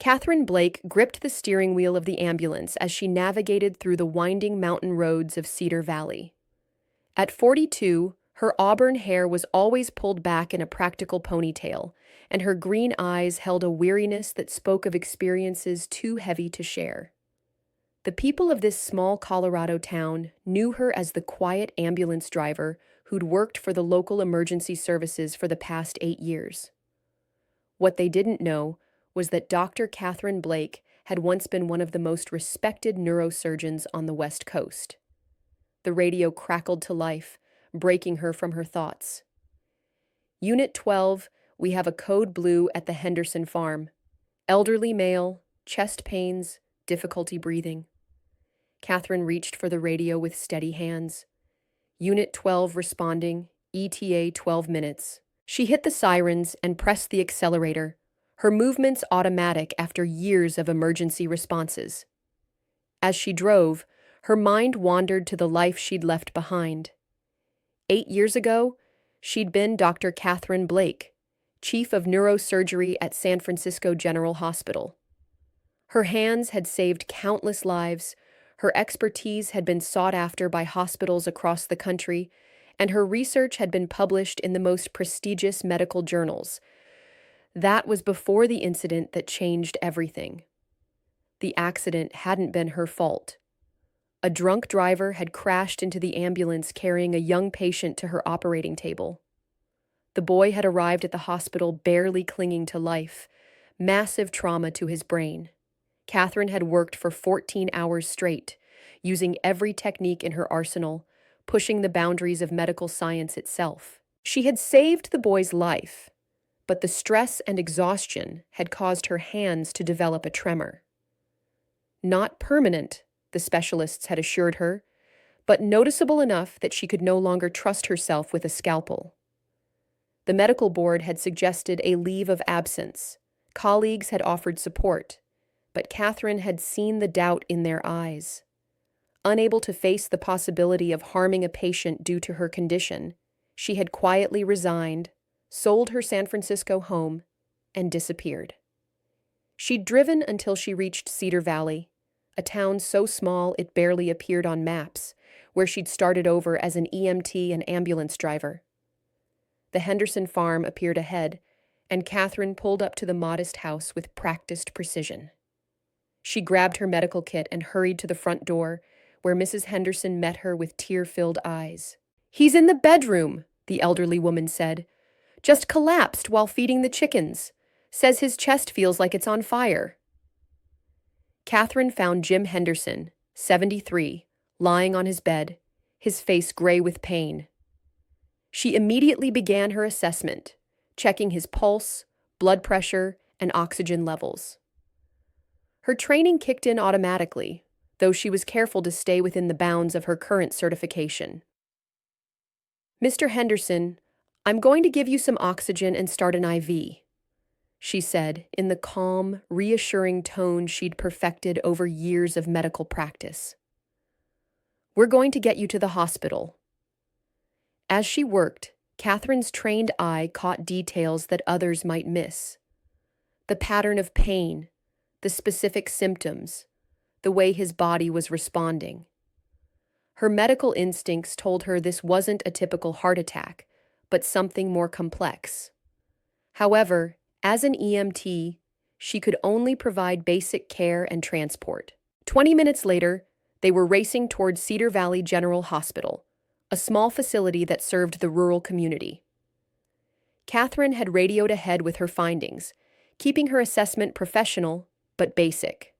Catherine Blake gripped the steering wheel of the ambulance as she navigated through the winding mountain roads of Cedar Valley. At 42, her auburn hair was always pulled back in a practical ponytail, and her green eyes held a weariness that spoke of experiences too heavy to share. The people of this small Colorado town knew her as the quiet ambulance driver who'd worked for the local emergency services for the past 8 years. What they didn't know was that Dr. Catherine Blake had once been one of the most respected neurosurgeons on the West Coast. The radio crackled to life, breaking her from her thoughts. Unit 12, we have a code blue at the Henderson farm. Elderly male, chest pains, difficulty breathing. Catherine reached for the radio with steady hands. Unit 12 responding, ETA 12 minutes. She hit the sirens and pressed the accelerator, her movements automatic after years of emergency responses. As she drove, her mind wandered to the life she'd left behind. 8 years ago, she'd been Dr. Catherine Blake, chief of neurosurgery at San Francisco General Hospital. Her hands had saved countless lives, her expertise had been sought after by hospitals across the country, and her research had been published in the most prestigious medical journals. That was before the incident that changed everything. The accident hadn't been her fault. A drunk driver had crashed into the ambulance carrying a young patient to her operating table. The boy had arrived at the hospital barely clinging to life, massive trauma to his brain. Catherine had worked for 14 hours straight, using every technique in her arsenal, pushing the boundaries of medical science itself. She had saved the boy's life, but the stress and exhaustion had caused her hands to develop a tremor. Not permanent, the specialists had assured her, but noticeable enough that she could no longer trust herself with a scalpel. The medical board had suggested a leave of absence. Colleagues had offered support, but Catherine had seen the doubt in their eyes. Unable to face the possibility of harming a patient due to her condition, she had quietly resigned, sold her San Francisco home, and disappeared. She'd driven until she reached Cedar Valley, a town so small it barely appeared on maps, where she'd started over as an EMT and ambulance driver. The Henderson farm appeared ahead, and Catherine pulled up to the modest house with practiced precision. She grabbed her medical kit and hurried to the front door, where Mrs. Henderson met her with tear-filled eyes. "He's in the bedroom," the elderly woman said. "Just collapsed while feeding the chickens. Says his chest feels like it's on fire." Catherine found Jim Henderson, 73, lying on his bed, his face gray with pain. She immediately began her assessment, checking his pulse, blood pressure, and oxygen levels. Her training kicked in automatically, though she was careful to stay within the bounds of her current certification. "Mr. Henderson, I'm going to give you some oxygen and start an IV," she said in the calm, reassuring tone she'd perfected over years of medical practice. "We're going to get you to the hospital." As she worked, Catherine's trained eye caught details that others might miss. The pattern of pain, the specific symptoms, the way his body was responding. Her medical instincts told her this wasn't a typical heart attack, but something more complex. However, as an EMT, she could only provide basic care and transport. 20 minutes later, they were racing towards Cedar Valley General Hospital, a small facility that served the rural community. Catherine had radioed ahead with her findings, keeping her assessment professional but basic.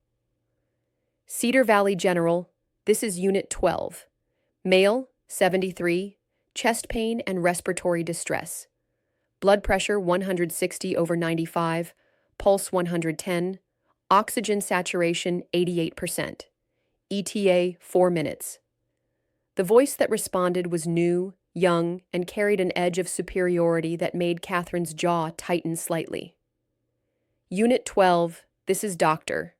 "Cedar Valley General, this is Unit 12. Male, 73, chest pain and respiratory distress. Blood pressure 160/95, pulse 110, oxygen saturation 88%. ETA 4 minutes. The voice that responded was new, young, and carried an edge of superiority that made Catherine's jaw tighten slightly. "Unit 12, this is Dr.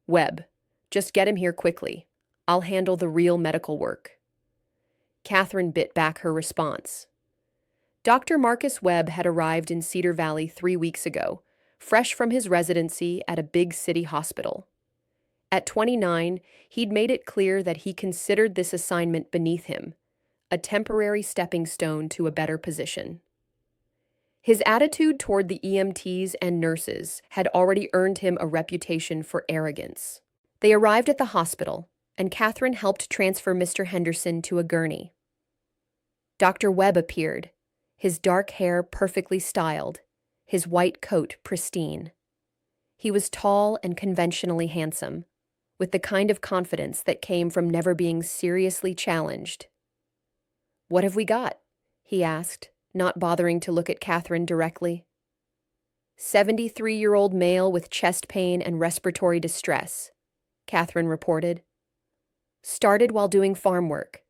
Webb. Just get him here quickly. I'll handle the real medical work." Catherine bit back her response. Dr. Marcus Webb had arrived in Cedar Valley 3 weeks ago, fresh from his residency at a big city hospital. At 29, he'd made it clear that he considered this assignment beneath him, a temporary stepping stone to a better position. His attitude toward the EMTs and nurses had already earned him a reputation for arrogance. They arrived at the hospital, and Catherine helped transfer Mr. Henderson to a gurney. Dr. Webb appeared, his dark hair perfectly styled, his white coat pristine. He was tall and conventionally handsome, with the kind of confidence that came from never being seriously challenged. "What have we got?" he asked, not bothering to look at Catherine directly. 73-year-old male with chest pain and respiratory distress, Catherine reported. Started while doing farm work.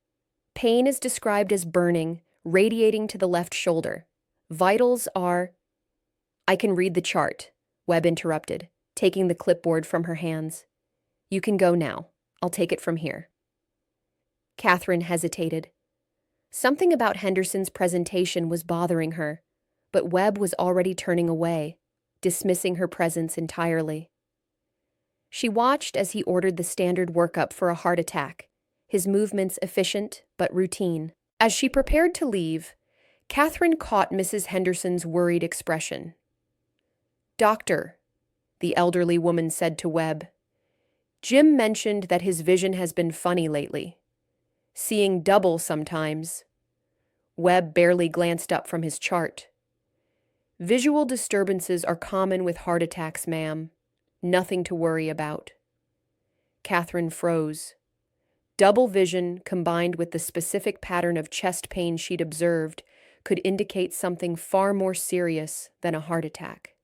Pain is described as burning, radiating to the left shoulder. Vitals are... "I can read the chart," Webb interrupted, taking the clipboard from her hands. "You can go now. I'll take it from here." Catherine hesitated. Something about Henderson's presentation was bothering her, but Webb was already turning away, dismissing her presence entirely. She watched as he ordered the standard workup for a heart attack, his movements efficient but routine. As she prepared to leave, Catherine caught Mrs. Henderson's worried expression. "Doctor," the elderly woman said to Webb, "Jim mentioned that his vision has been funny lately. Seeing double sometimes." Webb barely glanced up from his chart. "Visual disturbances are common with heart attacks, ma'am. Nothing to worry about." Catherine froze. Double vision, combined with the specific pattern of chest pain she'd observed, could indicate something far more serious than a heart attack.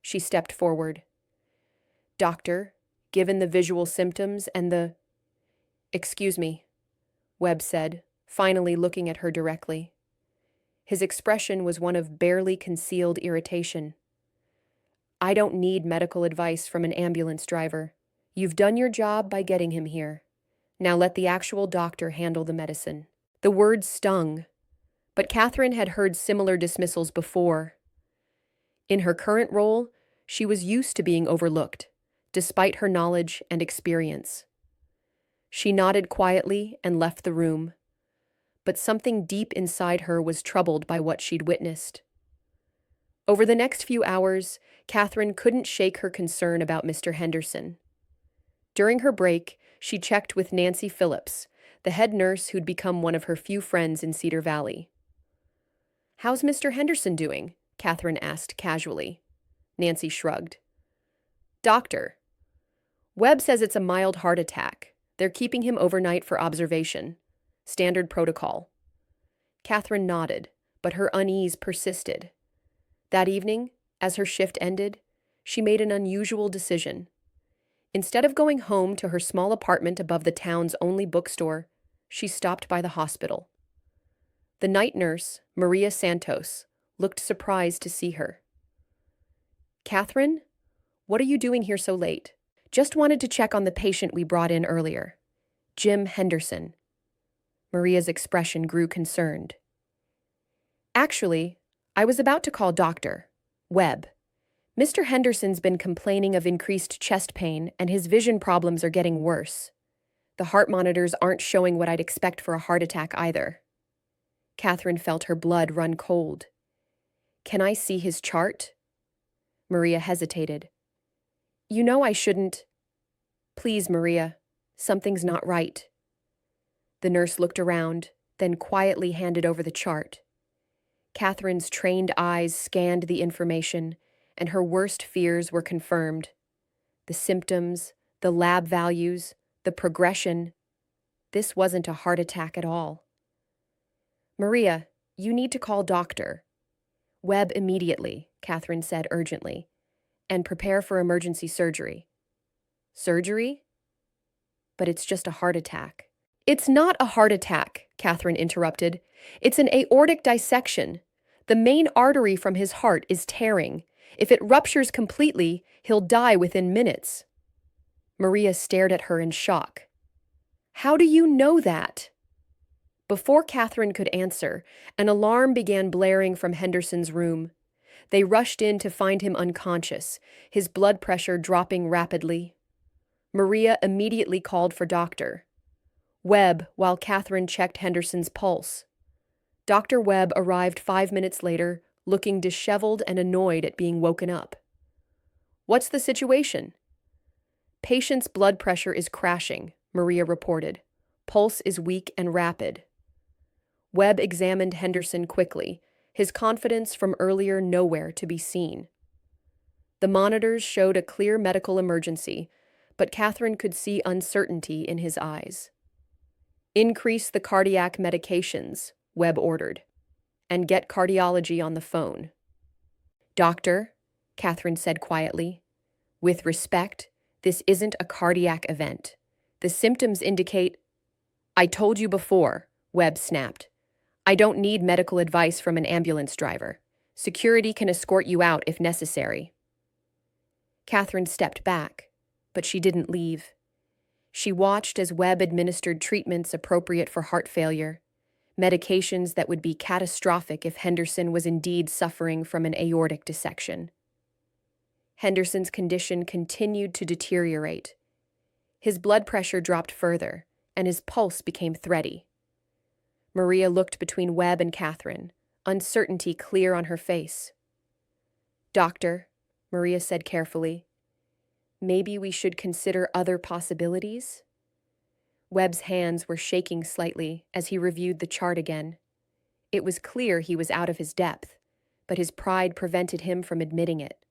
She stepped forward. "Doctor, given the visual symptoms and the—" "Excuse me," Webb said, finally looking at her directly. His expression was one of barely concealed irritation. "I don't need medical advice from an ambulance driver. You've done your job by getting him here. Now let the actual doctor handle the medicine." The words stung, but Catherine had heard similar dismissals before. In her current role, she was used to being overlooked, despite her knowledge and experience. She nodded quietly and left the room, but something deep inside her was troubled by what she'd witnessed. Over the next few hours, Catherine couldn't shake her concern about Mr. Henderson. During her break, she checked with Nancy Phillips, the head nurse who'd become one of her few friends in Cedar Valley. "How's Mr. Henderson doing?" Catherine asked casually. Nancy shrugged. "Doctor, Webb says it's a mild heart attack. They're keeping him overnight for observation. Standard protocol." Catherine nodded, but her unease persisted. That evening, as her shift ended, she made an unusual decision. Instead of going home to her small apartment above the town's only bookstore, she stopped by the hospital. The night nurse, Maria Santos, looked surprised to see her. "Catherine, what are you doing here so late?" "Just wanted to check on the patient we brought in earlier. Jim Henderson." Maria's expression grew concerned. "Actually, I was about to call Dr. Webb. Mr. Henderson's been complaining of increased chest pain, and his vision problems are getting worse. The heart monitors aren't showing what I'd expect for a heart attack either." Catherine felt her blood run cold. "Can I see his chart?" Maria hesitated. "You know I shouldn't—" "Please, Maria, something's not right." The nurse looked around, then quietly handed over the chart. Catherine's trained eyes scanned the information, and her worst fears were confirmed. The symptoms, the lab values, the progression. This wasn't a heart attack at all. "Maria, you need to call Dr. Webb immediately," Catherine said urgently, "and prepare for emergency surgery." "Surgery?" "But it's just a heart attack." "It's not a heart attack," Catherine interrupted. "It's an aortic dissection. The main artery from his heart is tearing. If it ruptures completely, he'll die within minutes." Maria stared at her in shock. "How do you know that?" Before Catherine could answer, an alarm began blaring from Henderson's room. They rushed in to find him unconscious, his blood pressure dropping rapidly. Maria immediately called for Dr. Webb while Catherine checked Henderson's pulse. Dr. Webb arrived 5 minutes later, looking disheveled and annoyed at being woken up. "What's the situation?" "Patient's blood pressure is crashing," Maria reported. "Pulse is weak and rapid." Webb examined Henderson quickly, his confidence from earlier nowhere to be seen. The monitors showed a clear medical emergency, but Catherine could see uncertainty in his eyes. "Increase the cardiac medications," Webb ordered, "and get cardiology on the phone." "Doctor," Catherine said quietly, "with respect, this isn't a cardiac event. The symptoms indicate—" "I told you before," Webb snapped. "I don't need medical advice from an ambulance driver. Security can escort you out if necessary." Catherine stepped back, but she didn't leave. She watched as Webb administered treatments appropriate for heart failure, medications that would be catastrophic if Henderson was indeed suffering from an aortic dissection. Henderson's condition continued to deteriorate. His blood pressure dropped further, and his pulse became thready. Maria looked between Webb and Catherine, uncertainty clear on her face. "Doctor," Maria said carefully, "maybe we should consider other possibilities?" Webb's hands were shaking slightly as he reviewed the chart again. It was clear he was out of his depth, but his pride prevented him from admitting it.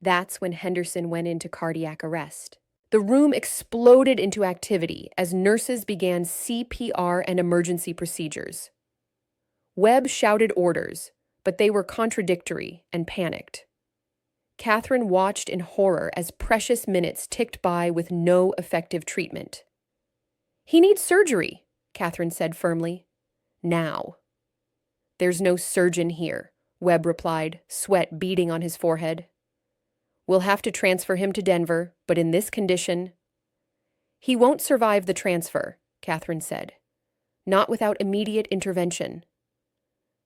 That's when Henderson went into cardiac arrest. The room exploded into activity as nurses began CPR and emergency procedures. Webb shouted orders, but they were contradictory and panicked. Catherine watched in horror as precious minutes ticked by with no effective treatment. "He needs surgery," Catherine said firmly. "Now." "There's no surgeon here," Webb replied, sweat beading on his forehead. "We'll have to transfer him to Denver, but in this condition—" "He won't survive the transfer," Catherine said. "Not without immediate intervention."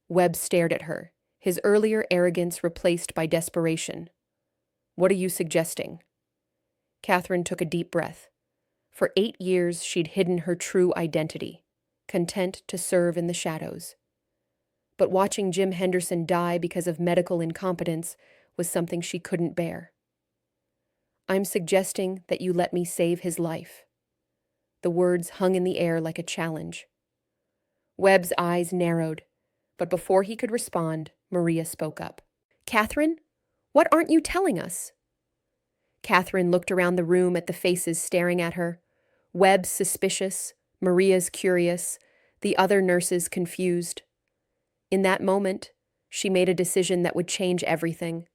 Webb stared at her, his earlier arrogance replaced by desperation. "What are you suggesting?" Catherine took a deep breath. For 8 years, she'd hidden her true identity, content to serve in the shadows. But watching Jim Henderson die because of medical incompetence was something she couldn't bear. "I'm suggesting that you let me save his life." The words hung in the air like a challenge. Webb's eyes narrowed, but before he could respond, Maria spoke up. "Catherine, what aren't you telling us?" Catherine looked around the room at the faces staring at her. Webb's suspicious, Maria's curious, the other nurses confused. In that moment, she made a decision that would change everything.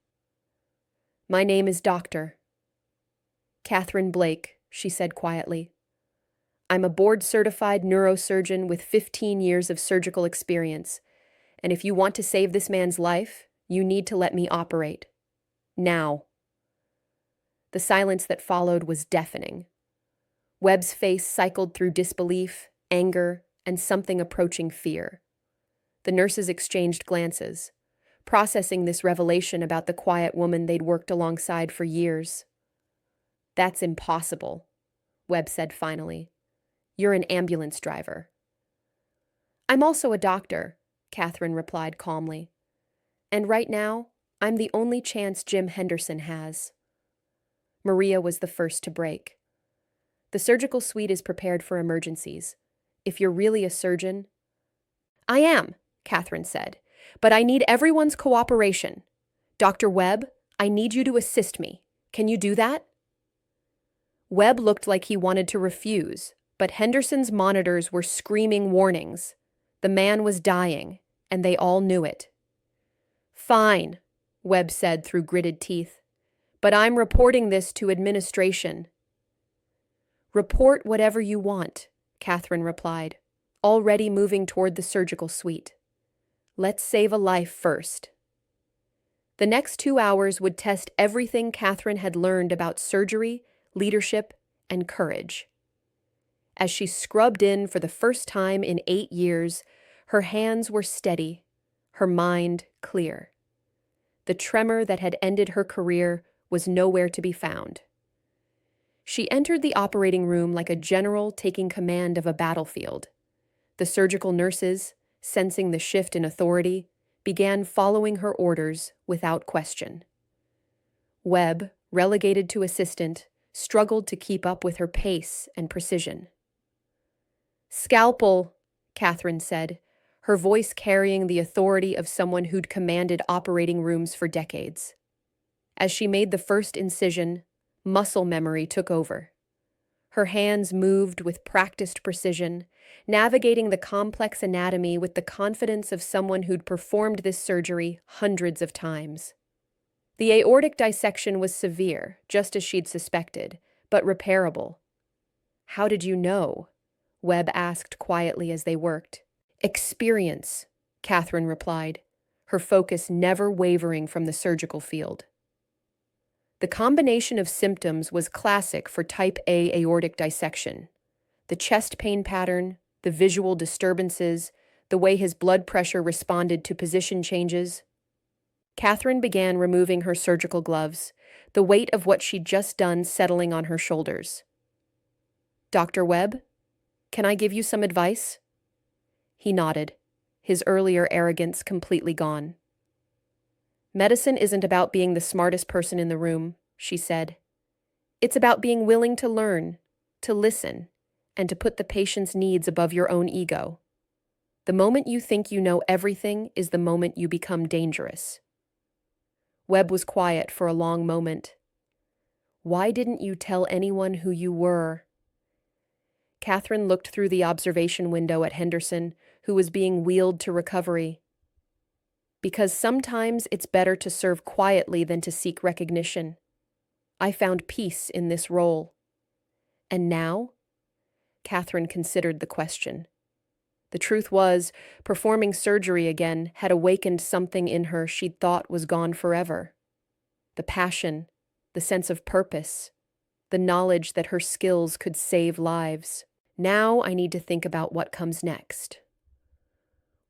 "My name is Doctor Catherine Blake," she said quietly. "I'm a board-certified neurosurgeon with 15 years of surgical experience, and if you want to save this man's life, you need to let me operate. Now." The silence that followed was deafening. Webb's face cycled through disbelief, anger, and something approaching fear. The nurses exchanged glances, processing this revelation about the quiet woman they'd worked alongside for years. "That's impossible," Webb said finally. "You're an ambulance driver." "I'm also a doctor," Catherine replied calmly. "And right now, I'm the only chance Jim Henderson has." Maria was the first to break. "The surgical suite is prepared for emergencies. If you're really a surgeon—" "I am," Catherine said, "but I need everyone's cooperation. Dr. Webb, I need you to assist me. Can you do that?" Webb looked like he wanted to refuse, but Henderson's monitors were screaming warnings. The man was dying, and they all knew it. "Fine," Webb said through gritted teeth, "but I'm reporting this to administration." "Report whatever you want," Catherine replied, already moving toward the surgical suite. "Let's save a life first." The next 2 hours would test everything Catherine had learned about surgery, leadership, and courage. As she scrubbed in for the first time in 8 years, her hands were steady, her mind clear. The tremor that had ended her career was nowhere to be found. She entered the operating room like a general taking command of a battlefield. The surgical nurses, sensing the shift in authority, began following her orders without question. Webb, relegated to assistant, struggled to keep up with her pace and precision. "Scalpel," Catherine said, her voice carrying the authority of someone who'd commanded operating rooms for decades. As she made the first incision, muscle memory took over. Her hands moved with practiced precision, navigating the complex anatomy with the confidence of someone who'd performed this surgery hundreds of times. The aortic dissection was severe, just as she'd suspected, but repairable. "How did you know?" Webb asked quietly as they worked. "Experience," Catherine replied, her focus never wavering from the surgical field. The combination of symptoms was classic for type A aortic dissection. The chest pain pattern, the visual disturbances, the way his blood pressure responded to position changes. Catherine began removing her surgical gloves, the weight of what she'd just done settling on her shoulders. "Dr. Webb, can I give you some advice?" He nodded, his earlier arrogance completely gone. "Medicine isn't about being the smartest person in the room," she said. "It's about being willing to learn, to listen, and to put the patient's needs above your own ego. The moment you think you know everything is the moment you become dangerous." Webb was quiet for a long moment. "Why didn't you tell anyone who you were?" Catherine looked through the observation window at Henderson, who was being wheeled to recovery. "Because sometimes it's better to serve quietly than to seek recognition. I found peace in this role." "And now?" Catherine considered the question. The truth was, performing surgery again had awakened something in her she'd thought was gone forever. The passion, the sense of purpose, the knowledge that her skills could save lives. "Now I need to think about what comes next."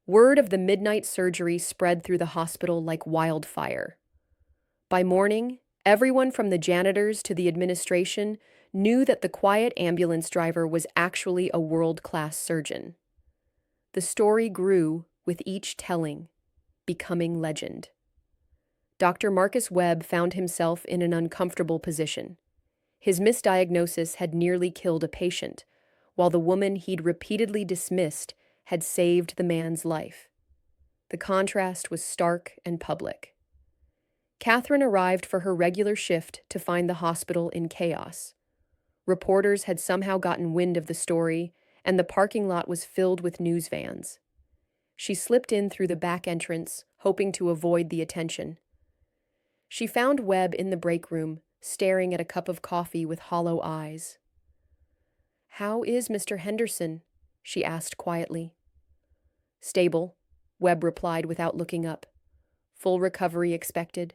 Word of the midnight surgery spread through the hospital like wildfire. By morning, everyone from the janitors to the administration knew that the quiet ambulance driver was actually a world-class surgeon. The story grew with each telling, becoming legend. Dr. Marcus Webb found himself in an uncomfortable position. His misdiagnosis had nearly killed a patient, while the woman he'd repeatedly dismissed had saved the man's life. The contrast was stark and public. Catherine arrived for her regular shift to find the hospital in chaos. Reporters had somehow gotten wind of the story, and the parking lot was filled with news vans. She slipped in through the back entrance, hoping to avoid the attention. She found Webb in the break room, staring at a cup of coffee with hollow eyes. "How is Mr. Henderson?" she asked quietly. "Stable," Webb replied without looking up. "Full recovery expected."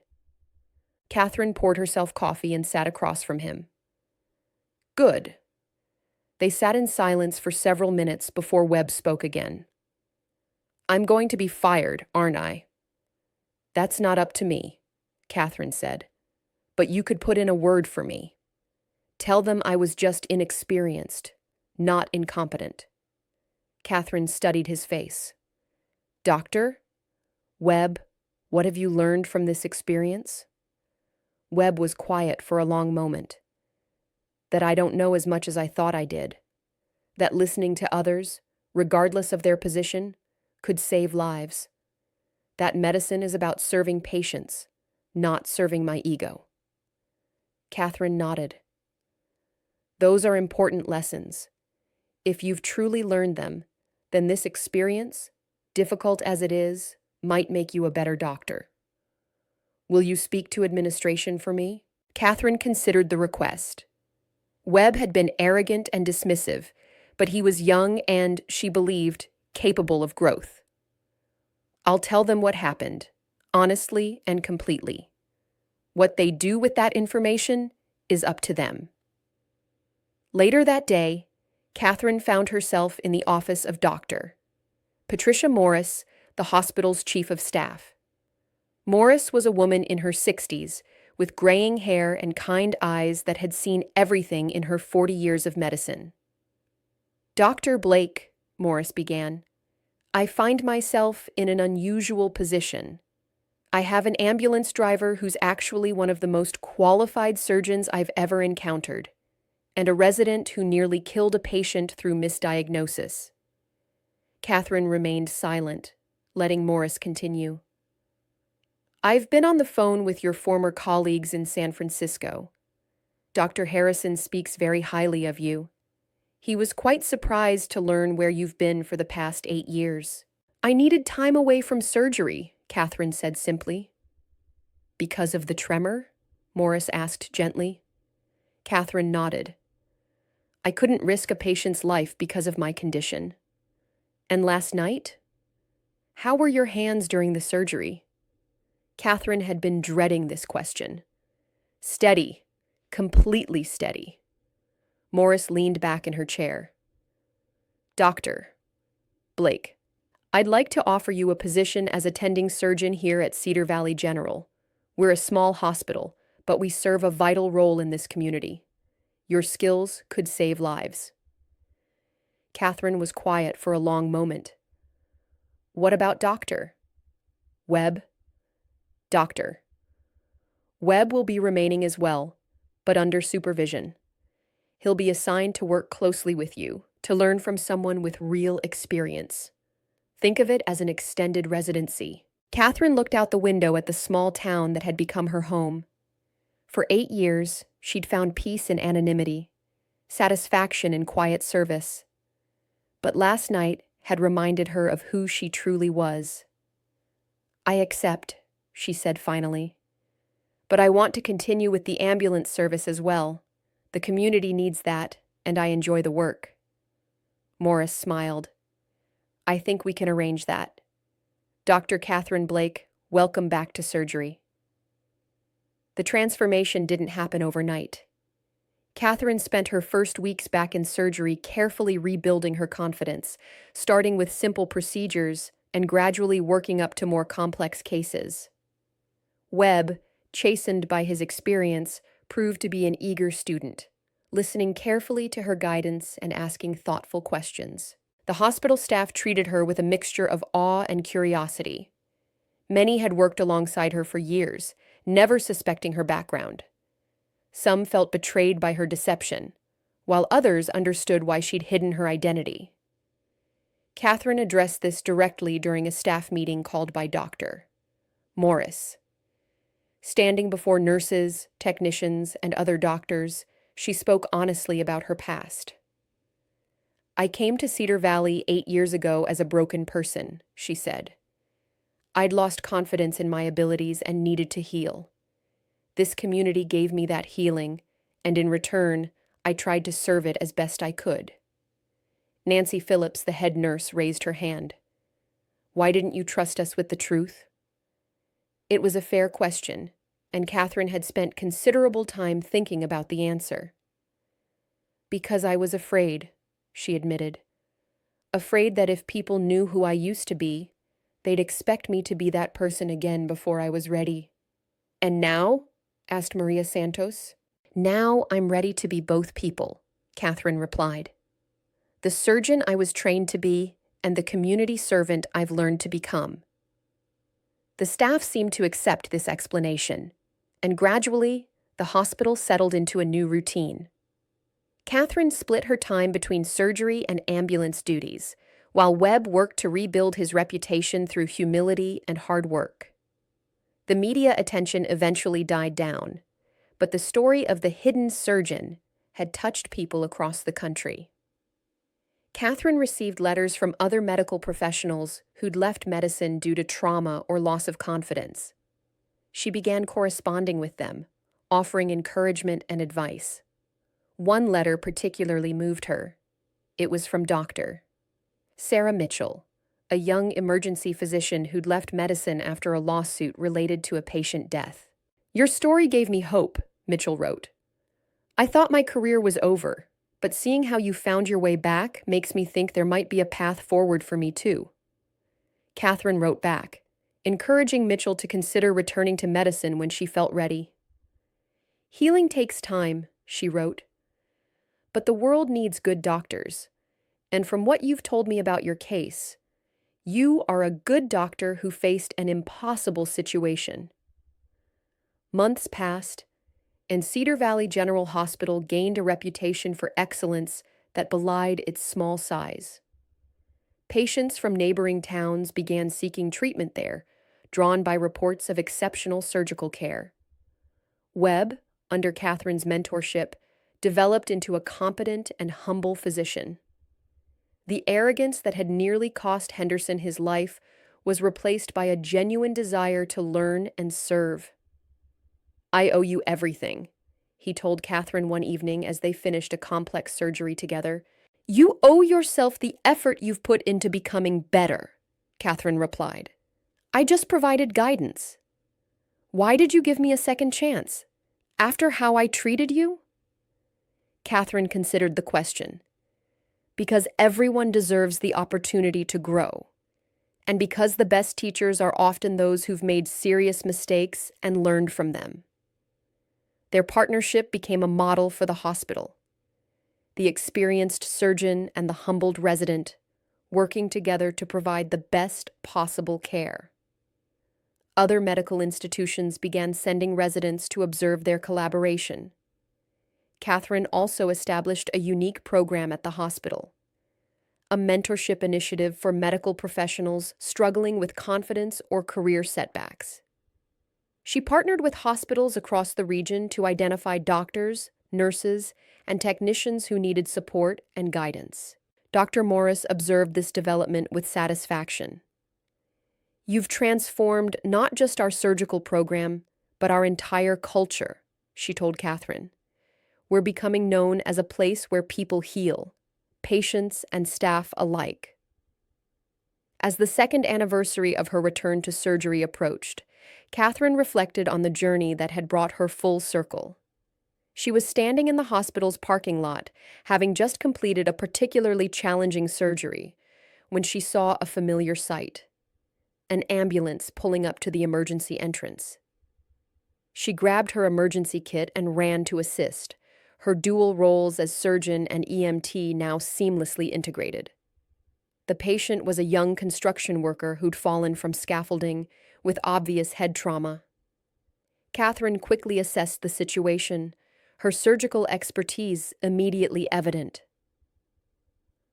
Catherine poured herself coffee and sat across from him. "Good." They sat in silence for several minutes before Webb spoke again. "I'm going to be fired, aren't I?" "That's not up to me," Catherine said. "But you could put in a word for me. Tell them I was just inexperienced, not incompetent." Catherine studied his face. "Doctor? Webb, what have you learned from this experience?" Webb was quiet for a long moment. "That I don't know as much as I thought I did. That listening to others, regardless of their position, could save lives. That medicine is about serving patients, not serving my ego." Catherine nodded. "Those are important lessons. If you've truly learned them, then this experience, difficult as it is, might make you a better doctor. Will you speak to administration for me?" Catherine considered the request. Webb had been arrogant and dismissive, but he was young and, she believed, capable of growth. "I'll tell them what happened, honestly and completely. What they do with that information is up to them." Later that day, Catherine found herself in the office of Dr. Patricia Morris, the hospital's chief of staff. Morris was a woman in her 60s, with graying hair and kind eyes that had seen everything in her 40 years of medicine. "Dr. Blake," Morris began, "I find myself in an unusual position. I have an ambulance driver who's actually one of the most qualified surgeons I've ever encountered, and a resident who nearly killed a patient through misdiagnosis." Catherine remained silent, letting Morris continue. "I've been on the phone with your former colleagues in San Francisco. Dr. Harrison speaks very highly of you. He was quite surprised to learn where you've been for the past 8 years. I needed time away from surgery," Catherine said simply. "Because of the tremor?" Morris asked gently. Catherine nodded. "I couldn't risk a patient's life because of my condition." "And last night? How were your hands during the surgery?" Catherine had been dreading this question. "Steady, completely steady." Morris leaned back in her chair. "Dr. Blake, I'd like to offer you a position as attending surgeon here at Cedar Valley General. We're a small hospital, but we serve a vital role in this community. Your skills could save lives." Catherine was quiet for a long moment. "What about Dr. Webb?" "Dr. Webb will be remaining as well, but under supervision. He'll be assigned to work closely with you, to learn from someone with real experience. Think of it as an extended residency." Catherine looked out the window at the small town that had become her home. For 8 years, she'd found peace in anonymity, satisfaction in quiet service. But last night had reminded her of who she truly was. "I accept," she said finally. "But I want to continue with the ambulance service as well. The community needs that, and I enjoy the work." Morris smiled. "I think we can arrange that. Dr. Catherine Blake, welcome back to surgery." The transformation didn't happen overnight. Catherine spent her first weeks back in surgery carefully rebuilding her confidence, starting with simple procedures and gradually working up to more complex cases. Webb, chastened by his experience, proved to be an eager student, listening carefully to her guidance and asking thoughtful questions. The hospital staff treated her with a mixture of awe and curiosity. Many had worked alongside her for years, never suspecting her background. Some felt betrayed by her deception, while others understood why she'd hidden her identity. Catherine addressed this directly during a staff meeting called by Dr. Morris. Standing before nurses, technicians, and other doctors, she spoke honestly about her past. "I came to Cedar Valley 8 years ago as a broken person," she said. "I'd lost confidence in my abilities and needed to heal. This community gave me that healing, and in return, I tried to serve it as best I could." Nancy Phillips, the head nurse, raised her hand. "Why didn't you trust us with the truth?" It was a fair question, and Catherine had spent considerable time thinking about the answer. "Because I was afraid," she admitted. "Afraid that if people knew who I used to be, they'd expect me to be that person again before I was ready." "And now?" asked Maria Santos. "Now I'm ready to be both people," Catherine replied. "The surgeon I was trained to be and the community servant I've learned to become." The staff seemed to accept this explanation, and gradually, the hospital settled into a new routine. Catherine split her time between surgery and ambulance duties, while Webb worked to rebuild his reputation through humility and hard work. The media attention eventually died down, but the story of the hidden surgeon had touched people across the country. Catherine received letters from other medical professionals who'd left medicine due to trauma or loss of confidence. She began corresponding with them, offering encouragement and advice. One letter particularly moved her. It was from Dr. Sarah Mitchell, a young emergency physician who'd left medicine after a lawsuit related to a patient death. "Your story gave me hope," Mitchell wrote. "I thought my career was over, but seeing how you found your way back makes me think there might be a path forward for me too." Catherine wrote back, encouraging Mitchell to consider returning to medicine when she felt ready. "Healing takes time," she wrote, "but the world needs good doctors. And from what you've told me about your case, you are a good doctor who faced an impossible situation." Months passed, and Cedar Valley General Hospital gained a reputation for excellence that belied its small size. Patients from neighboring towns began seeking treatment there, drawn by reports of exceptional surgical care. Webb, under Catherine's mentorship, developed into a competent and humble physician. The arrogance that had nearly cost Henderson his life was replaced by a genuine desire to learn and serve. "I owe you everything," he told Catherine one evening as they finished a complex surgery together. "You owe yourself the effort you've put into becoming better," Catherine replied. "I just provided guidance. Why did you give me a second chance? After how I treated you?" Catherine considered the question. "Because everyone deserves the opportunity to grow. And because the best teachers are often those who've made serious mistakes and learned from them." Their partnership became a model for the hospital. The experienced surgeon and the humbled resident, working together to provide the best possible care. Other medical institutions began sending residents to observe their collaboration. Catherine also established a unique program at the hospital, a mentorship initiative for medical professionals struggling with confidence or career setbacks. She partnered with hospitals across the region to identify doctors, nurses, and technicians who needed support and guidance. Dr. Morris observed this development with satisfaction. "You've transformed not just our surgical program, but our entire culture," she told Catherine. "We're becoming known as a place where people heal, patients and staff alike." As the second anniversary of her return to surgery approached, Catherine reflected on the journey that had brought her full circle. She was standing in the hospital's parking lot, having just completed a particularly challenging surgery, when she saw a familiar sight: an ambulance pulling up to the emergency entrance. She grabbed her emergency kit and ran to assist, her dual roles as surgeon and EMT now seamlessly integrated. The patient was a young construction worker who'd fallen from scaffolding with obvious head trauma. Catherine quickly assessed the situation, her surgical expertise immediately evident.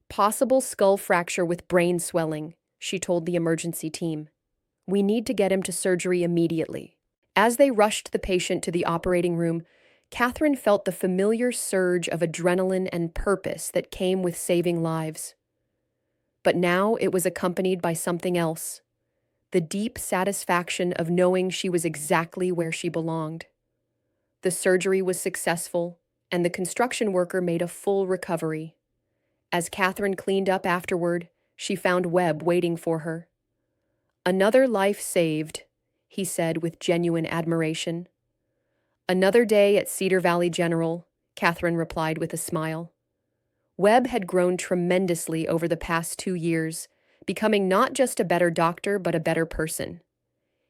"Possible skull fracture with brain swelling," she told the emergency team. "We need to get him to surgery immediately." As they rushed the patient to the operating room, Catherine felt the familiar surge of adrenaline and purpose that came with saving lives. But now it was accompanied by something else: the deep satisfaction of knowing she was exactly where she belonged. The surgery was successful, and the construction worker made a full recovery. As Catherine cleaned up afterward, she found Webb waiting for her. "Another life saved," he said with genuine admiration. "Another day at Cedar Valley General," Catherine replied with a smile. Webb had grown tremendously over the past 2 years, becoming not just a better doctor, but a better person.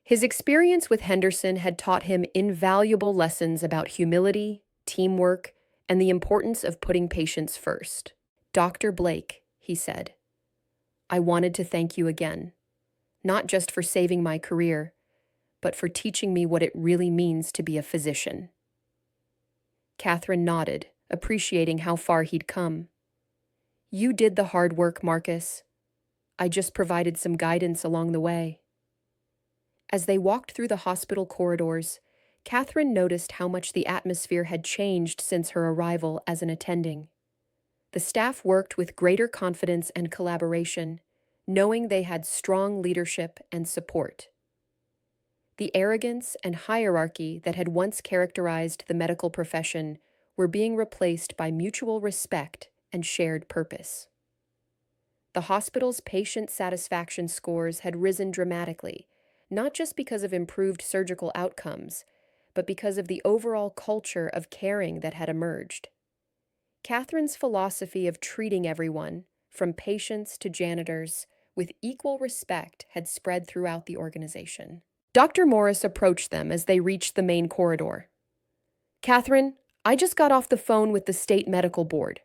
His experience with Henderson had taught him invaluable lessons about humility, teamwork, and the importance of putting patients first. "Dr. Blake," he said, "I wanted to thank you again, not just for saving my career, but for teaching me what it really means to be a physician." Catherine nodded, appreciating how far he'd come. "You did the hard work, Marcus. I just provided some guidance along the way." As they walked through the hospital corridors, Catherine noticed how much the atmosphere had changed since her arrival as an attending. The staff worked with greater confidence and collaboration, knowing they had strong leadership and support. The arrogance and hierarchy that had once characterized the medical profession were being replaced by mutual respect and shared purpose. The hospital's patient satisfaction scores had risen dramatically, not just because of improved surgical outcomes, but because of the overall culture of caring that had emerged. Catherine's philosophy of treating everyone, from patients to janitors, with equal respect had spread throughout the organization. Dr. Morris approached them as they reached the main corridor. "Catherine, I just got off the phone with the state medical board.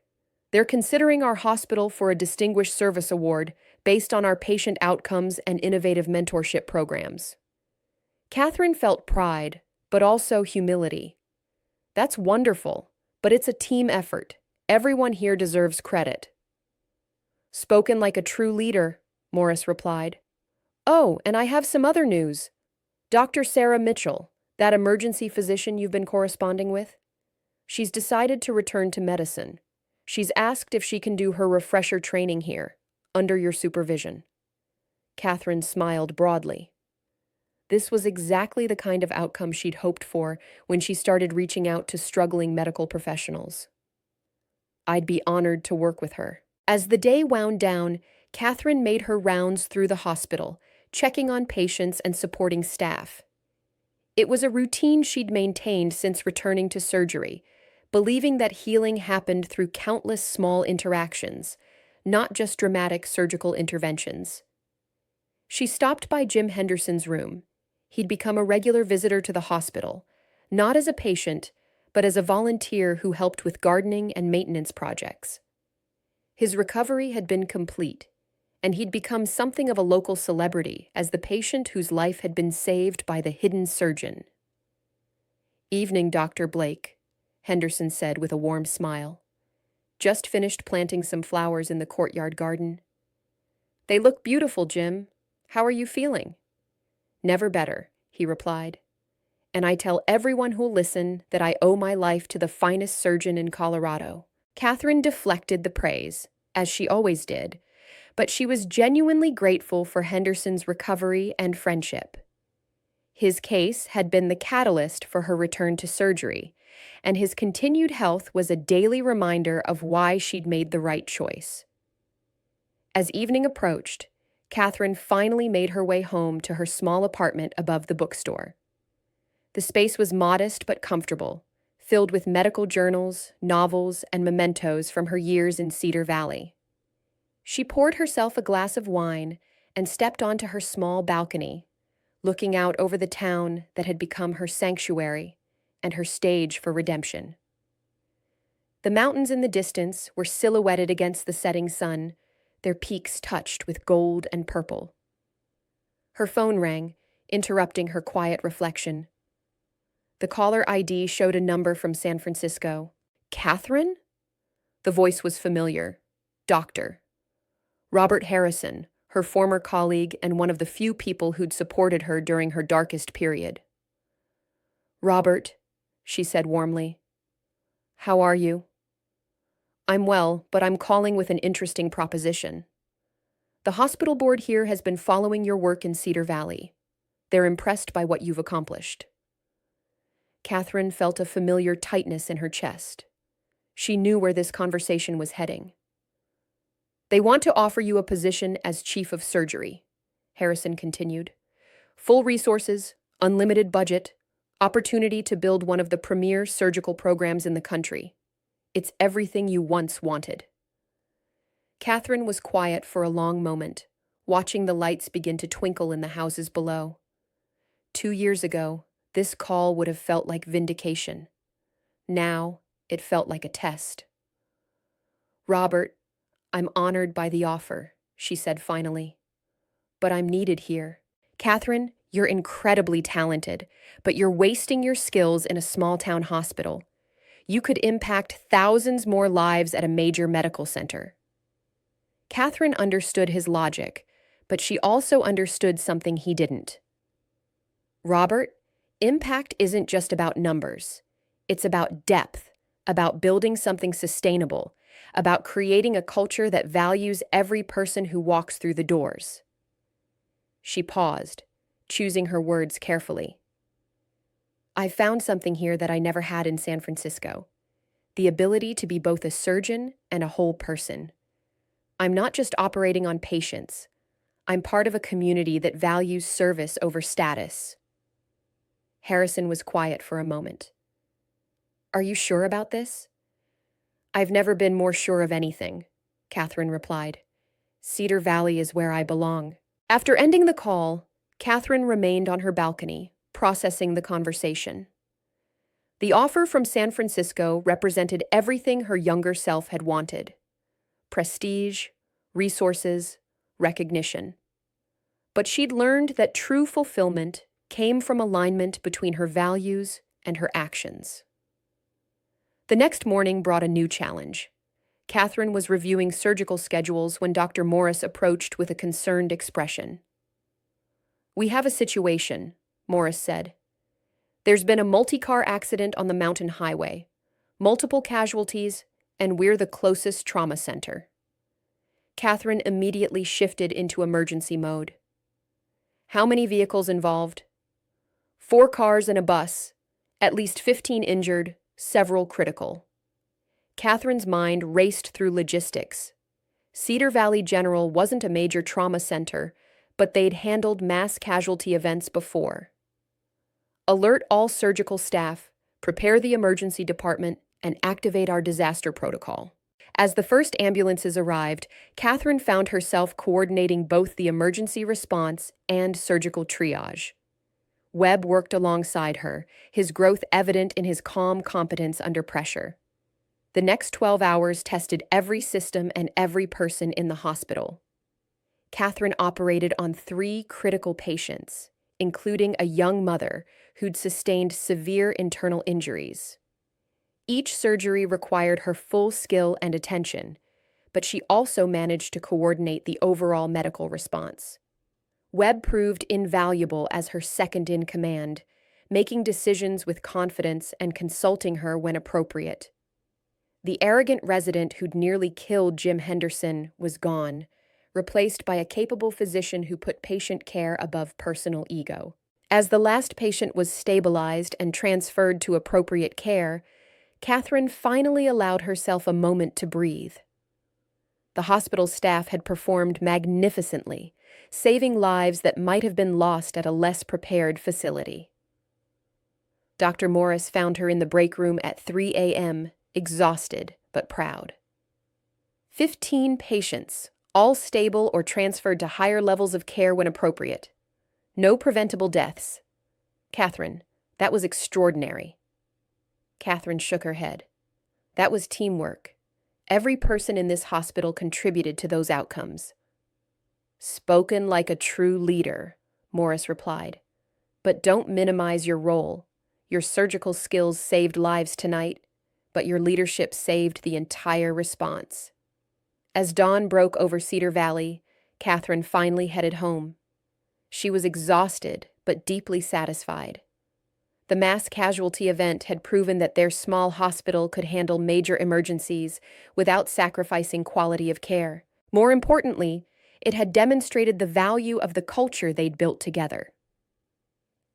They're considering our hospital for a Distinguished Service Award based on our patient outcomes and innovative mentorship programs." Catherine felt pride, but also humility. "That's wonderful, but it's a team effort. Everyone here deserves credit." "Spoken like a true leader," Morris replied. "Oh, and I have some other news. Dr. Sarah Mitchell, that emergency physician you've been corresponding with, she's decided to return to medicine. She's asked if she can do her refresher training here, under your supervision." Catherine smiled broadly. This was exactly the kind of outcome she'd hoped for when she started reaching out to struggling medical professionals. "I'd be honored to work with her." As the day wound down, Catherine made her rounds through the hospital, checking on patients and supporting staff. It was a routine she'd maintained since returning to surgery, believing that healing happened through countless small interactions, not just dramatic surgical interventions. She stopped by Jim Henderson's room. He'd become a regular visitor to the hospital, not as a patient, but as a volunteer who helped with gardening and maintenance projects. His recovery had been complete, and he'd become something of a local celebrity as the patient whose life had been saved by the hidden surgeon. "Evening, Dr. Blake," Henderson said with a warm smile. "Just finished planting some flowers in the courtyard garden." "They look beautiful, Jim. How are you feeling?" "Never better," he replied. "And I tell everyone who'll listen that I owe my life to the finest surgeon in Colorado." Catherine deflected the praise, as she always did, but she was genuinely grateful for Henderson's recovery and friendship. His case had been the catalyst for her return to surgery, and his continued health was a daily reminder of why she'd made the right choice. As evening approached, Catherine finally made her way home to her small apartment above the bookstore. The space was modest but comfortable, filled with medical journals, novels, and mementos from her years in Cedar Valley. She poured herself a glass of wine and stepped onto her small balcony, looking out over the town that had become her sanctuary and her stage for redemption. The mountains in the distance were silhouetted against the setting sun, their peaks touched with gold and purple. Her phone rang, interrupting her quiet reflection. The caller ID showed a number from San Francisco. "Catherine?" The voice was familiar. "Doctor." Robert Harrison, her former colleague and one of the few people who'd supported her during her darkest period. "Robert," she said warmly. "How are you?" "I'm well, but I'm calling with an interesting proposition. The hospital board here has been following your work in Cedar Valley. They're impressed by what you've accomplished." Catherine felt a familiar tightness in her chest. She knew where this conversation was heading. "They want to offer you a position as chief of surgery," Harrison continued. "Full resources, unlimited budget, opportunity to build one of the premier surgical programs in the country. It's everything you once wanted." Catherine was quiet for a long moment, watching the lights begin to twinkle in the houses below. 2 years ago, this call would have felt like vindication. Now, it felt like a test. "Robert, I'm honored by the offer," she said finally. "But I'm needed here. Catherine, you're incredibly talented, but you're wasting your skills in a small-town hospital. You could impact thousands more lives at a major medical center." Catherine understood his logic, but she also understood something he didn't. "Robert, impact isn't just about numbers. It's about depth, about building something sustainable, about creating a culture that values every person who walks through the doors." She paused, choosing her words carefully. "I found something here that I never had in San Francisco. The ability to be both a surgeon and a whole person. I'm not just operating on patients. I'm part of a community that values service over status." Harrison was quiet for a moment. "Are you sure about this?" "I've never been more sure of anything," Catherine replied. Cedar Valley is where I belong. After ending the call, Catherine remained on her balcony, processing the conversation. The offer from San Francisco represented everything her younger self had wanted: prestige, resources, recognition. But she'd learned that true fulfillment came from alignment between her values and her actions. The next morning brought a new challenge. Catherine was reviewing surgical schedules when Dr. Morris approached with a concerned expression. "We have a situation," Morris said. "There's been a multi-car accident on the mountain highway, multiple casualties, and we're the closest trauma center." Catherine immediately shifted into emergency mode. "How many vehicles involved?" "4 cars and a bus, at least 15 injured, several critical." Catherine's mind raced through logistics. Cedar Valley General wasn't a major trauma center, but they'd handled mass casualty events before. "Alert all surgical staff, prepare the emergency department, and activate our disaster protocol." As the first ambulances arrived, Catherine found herself coordinating both the emergency response and surgical triage. Webb worked alongside her, his growth evident in his calm competence under pressure. The next 12 hours tested every system and every person in the hospital. Catherine operated on 3 critical patients, including a young mother who'd sustained severe internal injuries. Each surgery required her full skill and attention, but she also managed to coordinate the overall medical response. Webb proved invaluable as her second-in-command, making decisions with confidence and consulting her when appropriate. The arrogant resident who'd nearly killed Jim Henderson was gone, replaced by a capable physician who put patient care above personal ego. As the last patient was stabilized and transferred to appropriate care, Catherine finally allowed herself a moment to breathe. The hospital staff had performed magnificently, saving lives that might have been lost at a less prepared facility. Dr. Morris found her in the break room at 3 a.m., exhausted but proud. 15 patients, all stable or transferred to higher levels of care when appropriate. No preventable deaths. Catherine, that was extraordinary. Catherine shook her head. That was teamwork. Every person in this hospital contributed to those outcomes. "Spoken like a true leader," Morris replied. "But don't minimize your role. Your surgical skills saved lives tonight, but your leadership saved the entire response." As dawn broke over Cedar Valley, Catherine finally headed home. She was exhausted, but deeply satisfied. The mass casualty event had proven that their small hospital could handle major emergencies without sacrificing quality of care. More importantly, it had demonstrated the value of the culture they'd built together.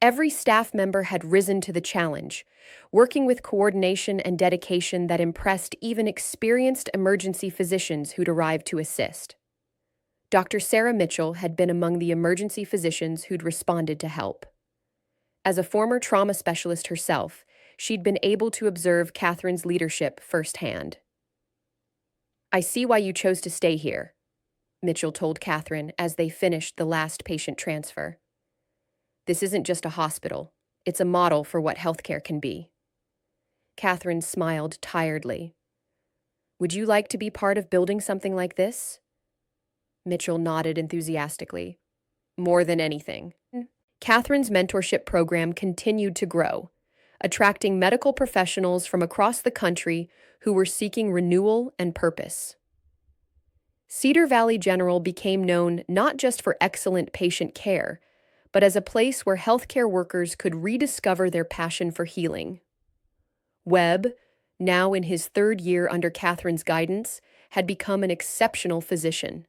Every staff member had risen to the challenge, working with coordination and dedication that impressed even experienced emergency physicians who'd arrived to assist. Dr. Sarah Mitchell had been among the emergency physicians who'd responded to help. As a former trauma specialist herself, she'd been able to observe Catherine's leadership firsthand. "I see why you chose to stay here," Mitchell told Catherine as they finished the last patient transfer. "This isn't just a hospital. It's a model for what healthcare can be." Catherine smiled tiredly. "Would you like to be part of building something like this?" Mitchell nodded enthusiastically. "More than anything." Catherine's mentorship program continued to grow, attracting medical professionals from across the country who were seeking renewal and purpose. Cedar Valley General became known not just for excellent patient care, but as a place where healthcare workers could rediscover their passion for healing. Webb, now in his 3rd year under Catherine's guidance, had become an exceptional physician.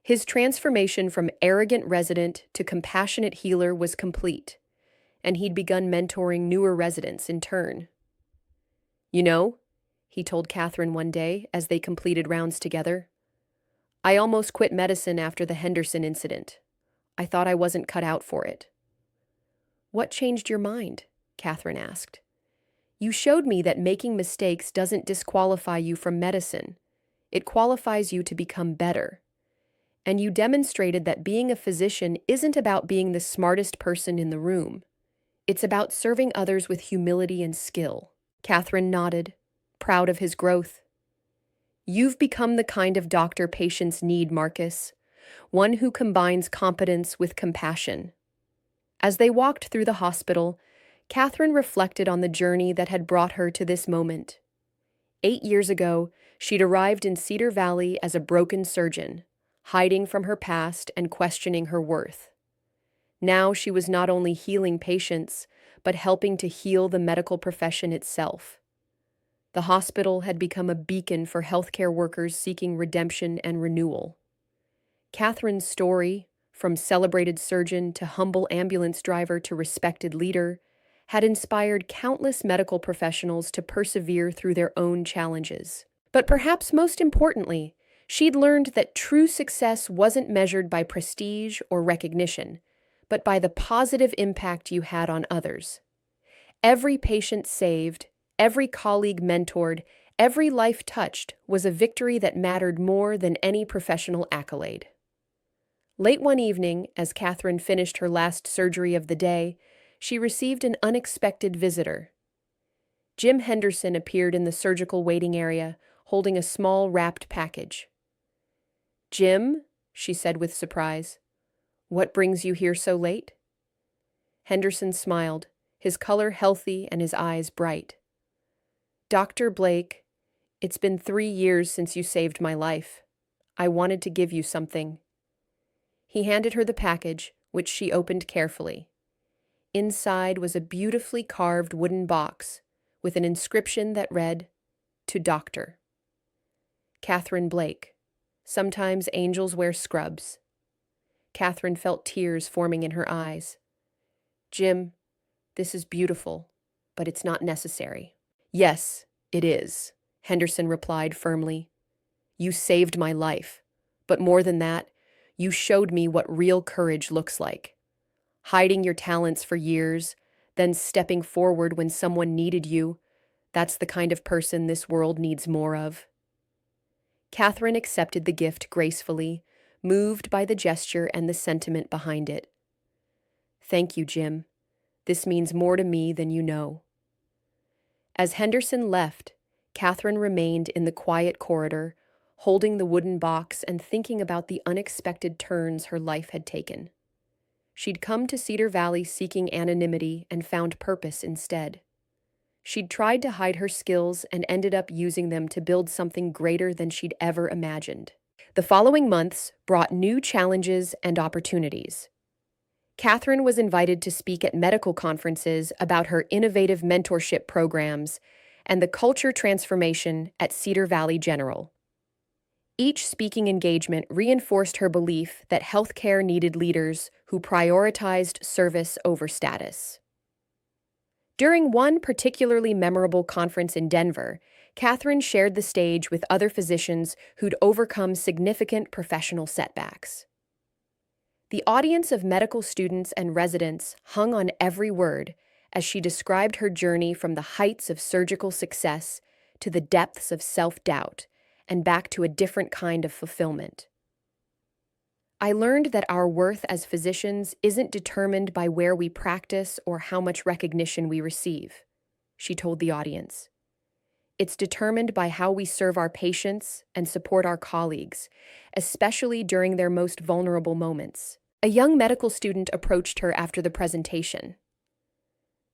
His transformation from arrogant resident to compassionate healer was complete, and he'd begun mentoring newer residents in turn. "You know," he told Catherine one day as they completed rounds together, "I almost quit medicine after the Henderson incident. I thought I wasn't cut out for it." "What changed your mind?" Catherine asked. "You showed me that making mistakes doesn't disqualify you from medicine. It qualifies you to become better. and you demonstrated that being a physician isn't about being the smartest person in the room. It's about serving others with humility and skill. Catherine nodded, proud of his growth. You've become the kind of doctor patients need, Marcus, one who combines competence with compassion. As they walked through the hospital, Catherine reflected on the journey that had brought her to this moment. 8 years ago, she'd arrived in Cedar Valley as a broken surgeon, hiding from her past and questioning her worth. Now she was not only healing patients, but helping to heal the medical profession itself. The hospital had become a beacon for healthcare workers seeking redemption and renewal. Catherine's story, from celebrated surgeon to humble ambulance driver to respected leader, had inspired countless medical professionals to persevere through their own challenges. But perhaps most importantly, she'd learned that true success wasn't measured by prestige or recognition, but by the positive impact you had on others. Every patient saved, every colleague mentored, every life touched was a victory that mattered more than any professional accolade. Late one evening, as Catherine finished her last surgery of the day, she received an unexpected visitor. Jim Henderson appeared in the surgical waiting area, holding a small wrapped package. "Jim," she said with surprise, "what brings you here so late?" Henderson smiled, his color healthy and his eyes bright. "Dr. Blake, it's been 3 years since you saved my life. I wanted to give you something." He handed her the package, which she opened carefully. Inside was a beautifully carved wooden box with an inscription that read, "To Doctor Catherine Blake. Sometimes angels wear scrubs." Catherine felt tears forming in her eyes. "Jim, this is beautiful, but it's not necessary." "Yes, it is," Henderson replied firmly. "You saved my life, but more than that, you showed me what real courage looks like. Hiding your talents for years, then stepping forward when someone needed you, that's the kind of person this world needs more of." Catherine accepted the gift gracefully, moved by the gesture and the sentiment behind it. "Thank you, Jim. This means more to me than you know." As Henderson left, Catherine remained in the quiet corridor, holding the wooden box and thinking about the unexpected turns her life had taken. She'd come to Cedar Valley seeking anonymity and found purpose instead. She'd tried to hide her skills and ended up using them to build something greater than she'd ever imagined. The following months brought new challenges and opportunities. Catherine was invited to speak at medical conferences about her innovative mentorship programs and the culture transformation at Cedar Valley General. Each speaking engagement reinforced her belief that healthcare needed leaders who prioritized service over status. During one particularly memorable conference in Denver, Catherine shared the stage with other physicians who'd overcome significant professional setbacks. The audience of medical students and residents hung on every word as she described her journey from the heights of surgical success to the depths of self-doubt and back to a different kind of fulfillment. "I learned that our worth as physicians isn't determined by where we practice or how much recognition we receive," she told the audience. "It's determined by how we serve our patients and support our colleagues, especially during their most vulnerable moments." A young medical student approached her after the presentation.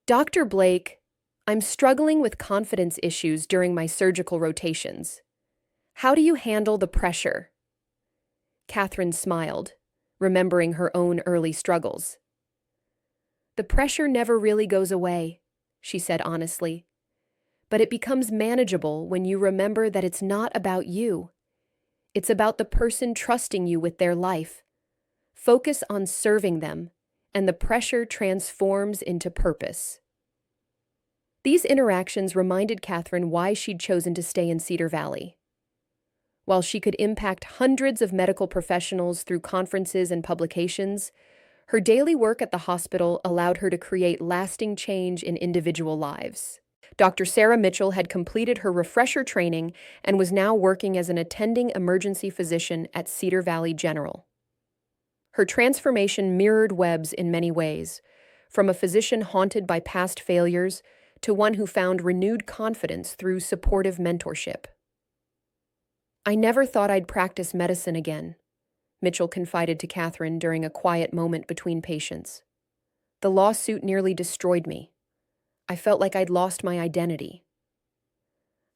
"Dr. Blake, I'm struggling with confidence issues during my surgical rotations. How do you handle the pressure?" Catherine smiled, remembering her own early struggles. "The pressure never really goes away," she said honestly. "But it becomes manageable when you remember that it's not about you. It's about the person trusting you with their life. Focus on serving them, and the pressure transforms into purpose." These interactions reminded Catherine why she'd chosen to stay in Cedar Valley. While she could impact hundreds of medical professionals through conferences and publications, her daily work at the hospital allowed her to create lasting change in individual lives. Dr. Sarah Mitchell had completed her refresher training and was now working as an attending emergency physician at Cedar Valley General. Her transformation mirrored Webb's in many ways, from a physician haunted by past failures to one who found renewed confidence through supportive mentorship. "I never thought I'd practice medicine again," Mitchell confided to Catherine during a quiet moment between patients. "The lawsuit nearly destroyed me. I felt like I'd lost my identity."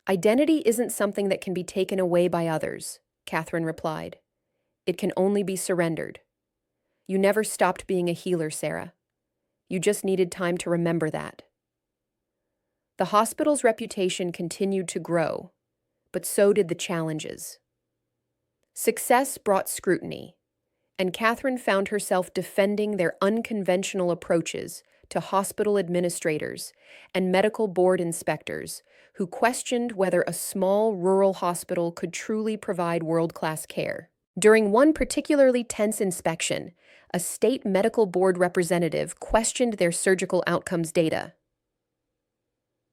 "Identity isn't something that can be taken away by others," Catherine replied. "It can only be surrendered. You never stopped being a healer, Sarah. You just needed time to remember that." The hospital's reputation continued to grow, but so did the challenges. Success brought scrutiny, and Catherine found herself defending their unconventional approaches to hospital administrators and medical board inspectors who questioned whether a small rural hospital could truly provide world-class care. During one particularly tense inspection, a state medical board representative questioned their surgical outcomes data.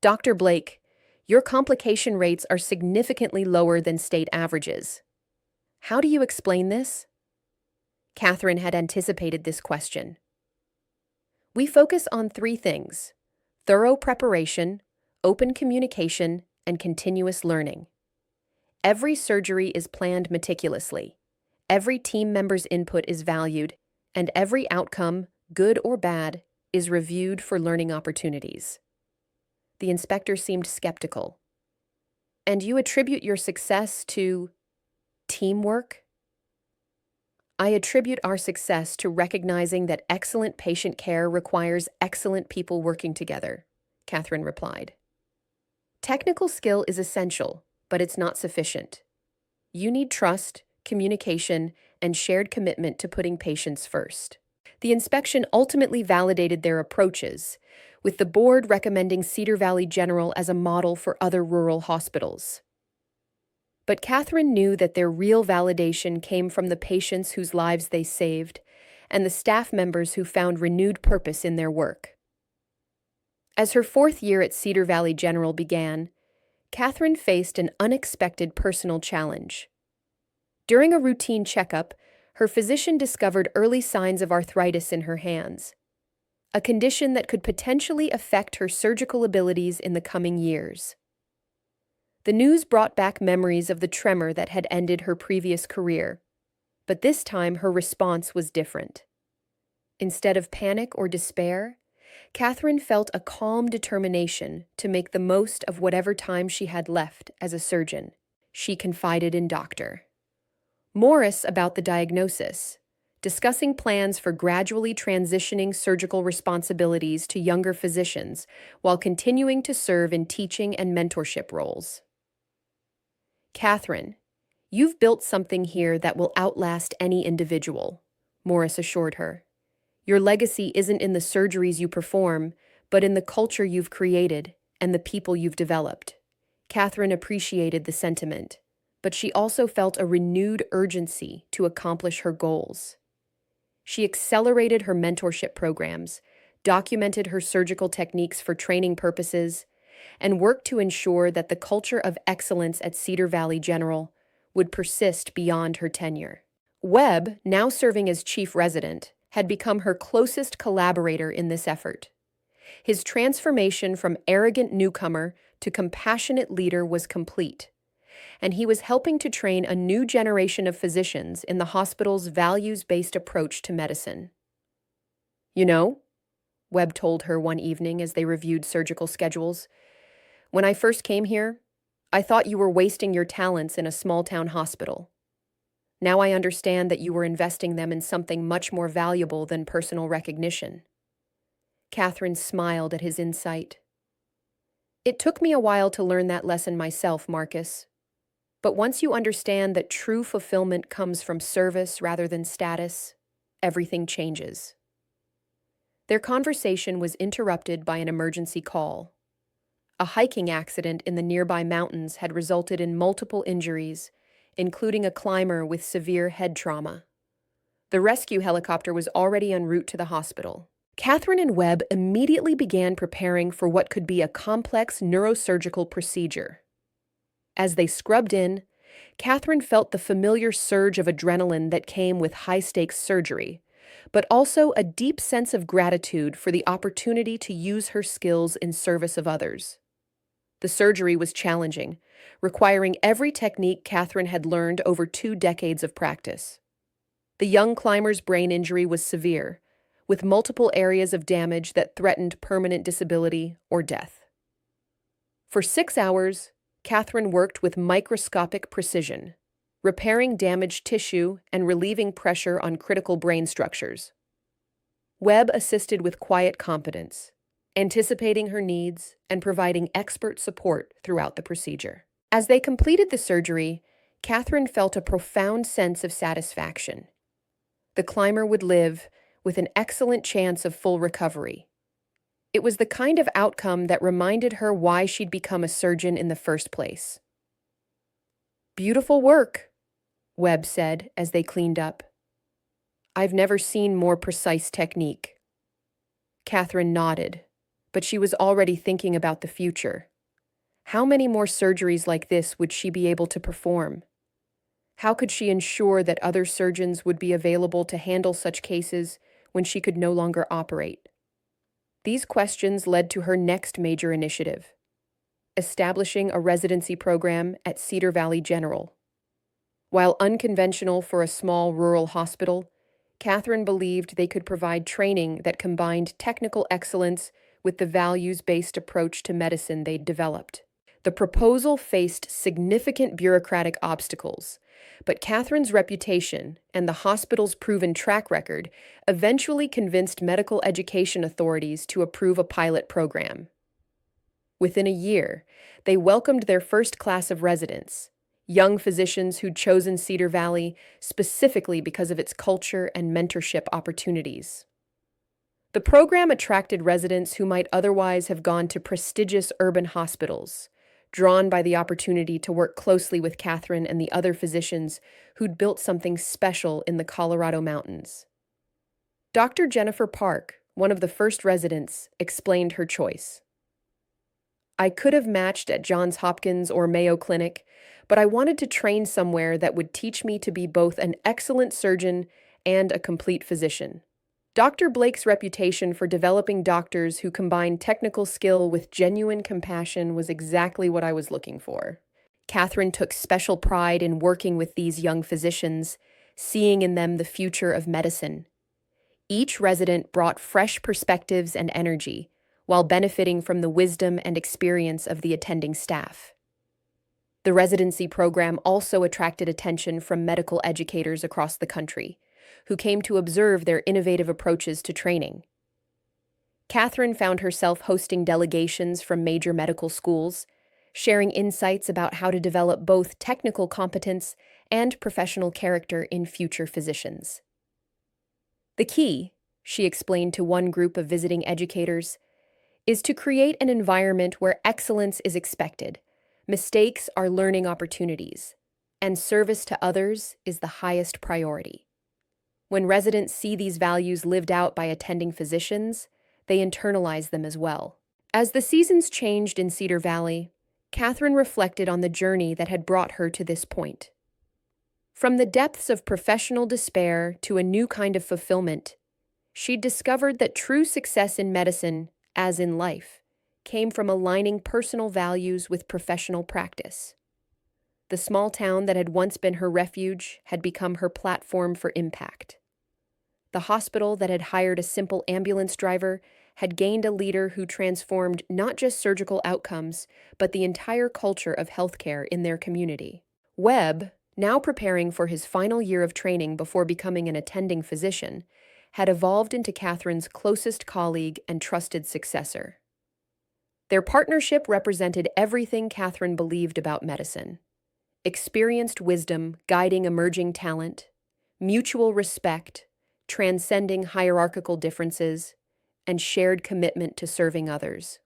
"Dr. Blake, your complication rates are significantly lower than state averages. How do you explain this?" Catherine had anticipated this question. "We focus on three things: thorough preparation, open communication, and continuous learning. Every surgery is planned meticulously. Every team member's input is valued, and every outcome, good or bad, is reviewed for learning opportunities." The inspector seemed skeptical. "And you attribute your success to teamwork?" "I attribute our success to recognizing that excellent patient care requires excellent people working together," Catherine replied. "Technical skill is essential, but it's not sufficient. You need trust, communication, and shared commitment to putting patients first." The inspection ultimately validated their approaches, with the board recommending Cedar Valley General as a model for other rural hospitals. But Catherine knew that their real validation came from the patients whose lives they saved and the staff members who found renewed purpose in their work. As her fourth year at Cedar Valley General began, Catherine faced an unexpected personal challenge. During a routine checkup, her physician discovered early signs of arthritis in her hands, a condition that could potentially affect her surgical abilities in the coming years. The news brought back memories of the tremor that had ended her previous career, but this time her response was different. Instead of panic or despair, Catherine felt a calm determination to make the most of whatever time she had left as a surgeon. She confided in Dr. Morris about the diagnosis, discussing plans for gradually transitioning surgical responsibilities to younger physicians while continuing to serve in teaching and mentorship roles. "Catherine, you've built something here that will outlast any individual," Morris assured her. "Your legacy isn't in the surgeries you perform, but in the culture you've created and the people you've developed." Catherine appreciated the sentiment, but she also felt a renewed urgency to accomplish her goals. She accelerated her mentorship programs, documented her surgical techniques for training purposes, and worked to ensure that the culture of excellence at Cedar Valley General would persist beyond her tenure. Webb, now serving as chief resident, had become her closest collaborator in this effort. His transformation from arrogant newcomer to compassionate leader was complete, and he was helping to train a new generation of physicians in the hospital's values-based approach to medicine. "You know," Webb told her one evening as they reviewed surgical schedules, "when I first came here, I thought you were wasting your talents in a small-town hospital. Now I understand that you were investing them in something much more valuable than personal recognition." Catherine smiled at his insight. "It took me a while to learn that lesson myself, Marcus. But once you understand that true fulfillment comes from service rather than status, everything changes." Their conversation was interrupted by an emergency call. A hiking accident in the nearby mountains had resulted in multiple injuries, including a climber with severe head trauma. The rescue helicopter was already en route to the hospital. Catherine and Webb immediately began preparing for what could be a complex neurosurgical procedure. As they scrubbed in, Catherine felt the familiar surge of adrenaline that came with high-stakes surgery, but also a deep sense of gratitude for the opportunity to use her skills in service of others. The surgery was challenging, requiring every technique Catherine had learned over 2 decades of practice. The young climber's brain injury was severe, with multiple areas of damage that threatened permanent disability or death. For 6 hours, Catherine worked with microscopic precision, repairing damaged tissue and relieving pressure on critical brain structures. Webb assisted with quiet competence, anticipating her needs and providing expert support throughout the procedure. As they completed the surgery, Catherine felt a profound sense of satisfaction. The climber would live with an excellent chance of full recovery. It was the kind of outcome that reminded her why she'd become a surgeon in the first place. "Beautiful work," Webb said as they cleaned up. "I've never seen more precise technique." Catherine nodded, but she was already thinking about the future. How many more surgeries like this would she be able to perform? How could she ensure that other surgeons would be available to handle such cases when she could no longer operate? These questions led to her next major initiative, establishing a residency program at Cedar Valley General. While unconventional for a small rural hospital, Catherine believed they could provide training that combined technical excellence with the values-based approach to medicine they'd developed. The proposal faced significant bureaucratic obstacles, but Catherine's reputation and the hospital's proven track record eventually convinced medical education authorities to approve a pilot program. Within a year, they welcomed their first class of residents, young physicians who'd chosen Cedar Valley specifically because of its culture and mentorship opportunities. The program attracted residents who might otherwise have gone to prestigious urban hospitals, drawn by the opportunity to work closely with Catherine and the other physicians who'd built something special in the Colorado mountains. Dr. Jennifer Park, one of the first residents, explained her choice. "I could have matched at Johns Hopkins or Mayo Clinic, but I wanted to train somewhere that would teach me to be both an excellent surgeon and a complete physician." Dr. Blake's reputation for developing doctors who combine technical skill with genuine compassion was exactly what I was looking for. Catherine took special pride in working with these young physicians, seeing in them the future of medicine. Each resident brought fresh perspectives and energy, while benefiting from the wisdom and experience of the attending staff. The residency program also attracted attention from medical educators across the country, who came to observe their innovative approaches to training. Catherine found herself hosting delegations from major medical schools, sharing insights about how to develop both technical competence and professional character in future physicians. "The key," she explained to one group of visiting educators, "is to create an environment where excellence is expected, mistakes are learning opportunities, and service to others is the highest priority." When residents see these values lived out by attending physicians, they internalize them as well. As the seasons changed in Cedar Valley, Catherine reflected on the journey that had brought her to this point. From the depths of professional despair to a new kind of fulfillment, she discovered that true success in medicine, as in life, came from aligning personal values with professional practice. The small town that had once been her refuge had become her platform for impact. The hospital that had hired a simple ambulance driver had gained a leader who transformed not just surgical outcomes, but the entire culture of healthcare in their community. Webb, now preparing for his final year of training before becoming an attending physician, had evolved into Catherine's closest colleague and trusted successor. Their partnership represented everything Catherine believed about medicine: experienced wisdom guiding emerging talent, mutual respect, transcending hierarchical differences, and shared commitment to serving others.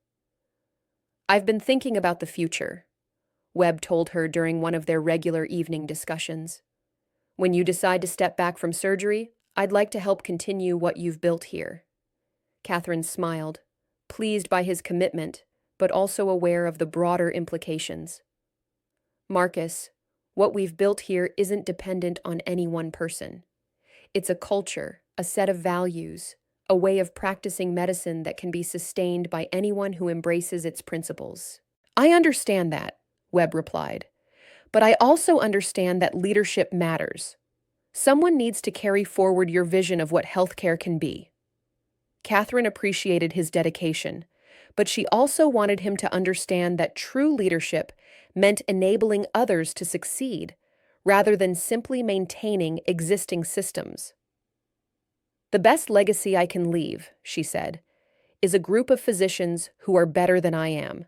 "I've been thinking about the future," Webb told her during one of their regular evening discussions. "When you decide to step back from surgery, I'd like to help continue what you've built here." Catherine smiled, pleased by his commitment, but also aware of the broader implications. Marcus, what we've built here isn't dependent on any one person. It's a culture, a set of values, a way of practicing medicine that can be sustained by anyone who embraces its principles. I understand that, Webb replied, but I also understand that leadership matters. Someone needs to carry forward your vision of what healthcare can be. Catherine appreciated his dedication, but she also wanted him to understand that true leadership meant enabling others to succeed, rather than simply maintaining existing systems. The best legacy I can leave, she said, is a group of physicians who are better than I am,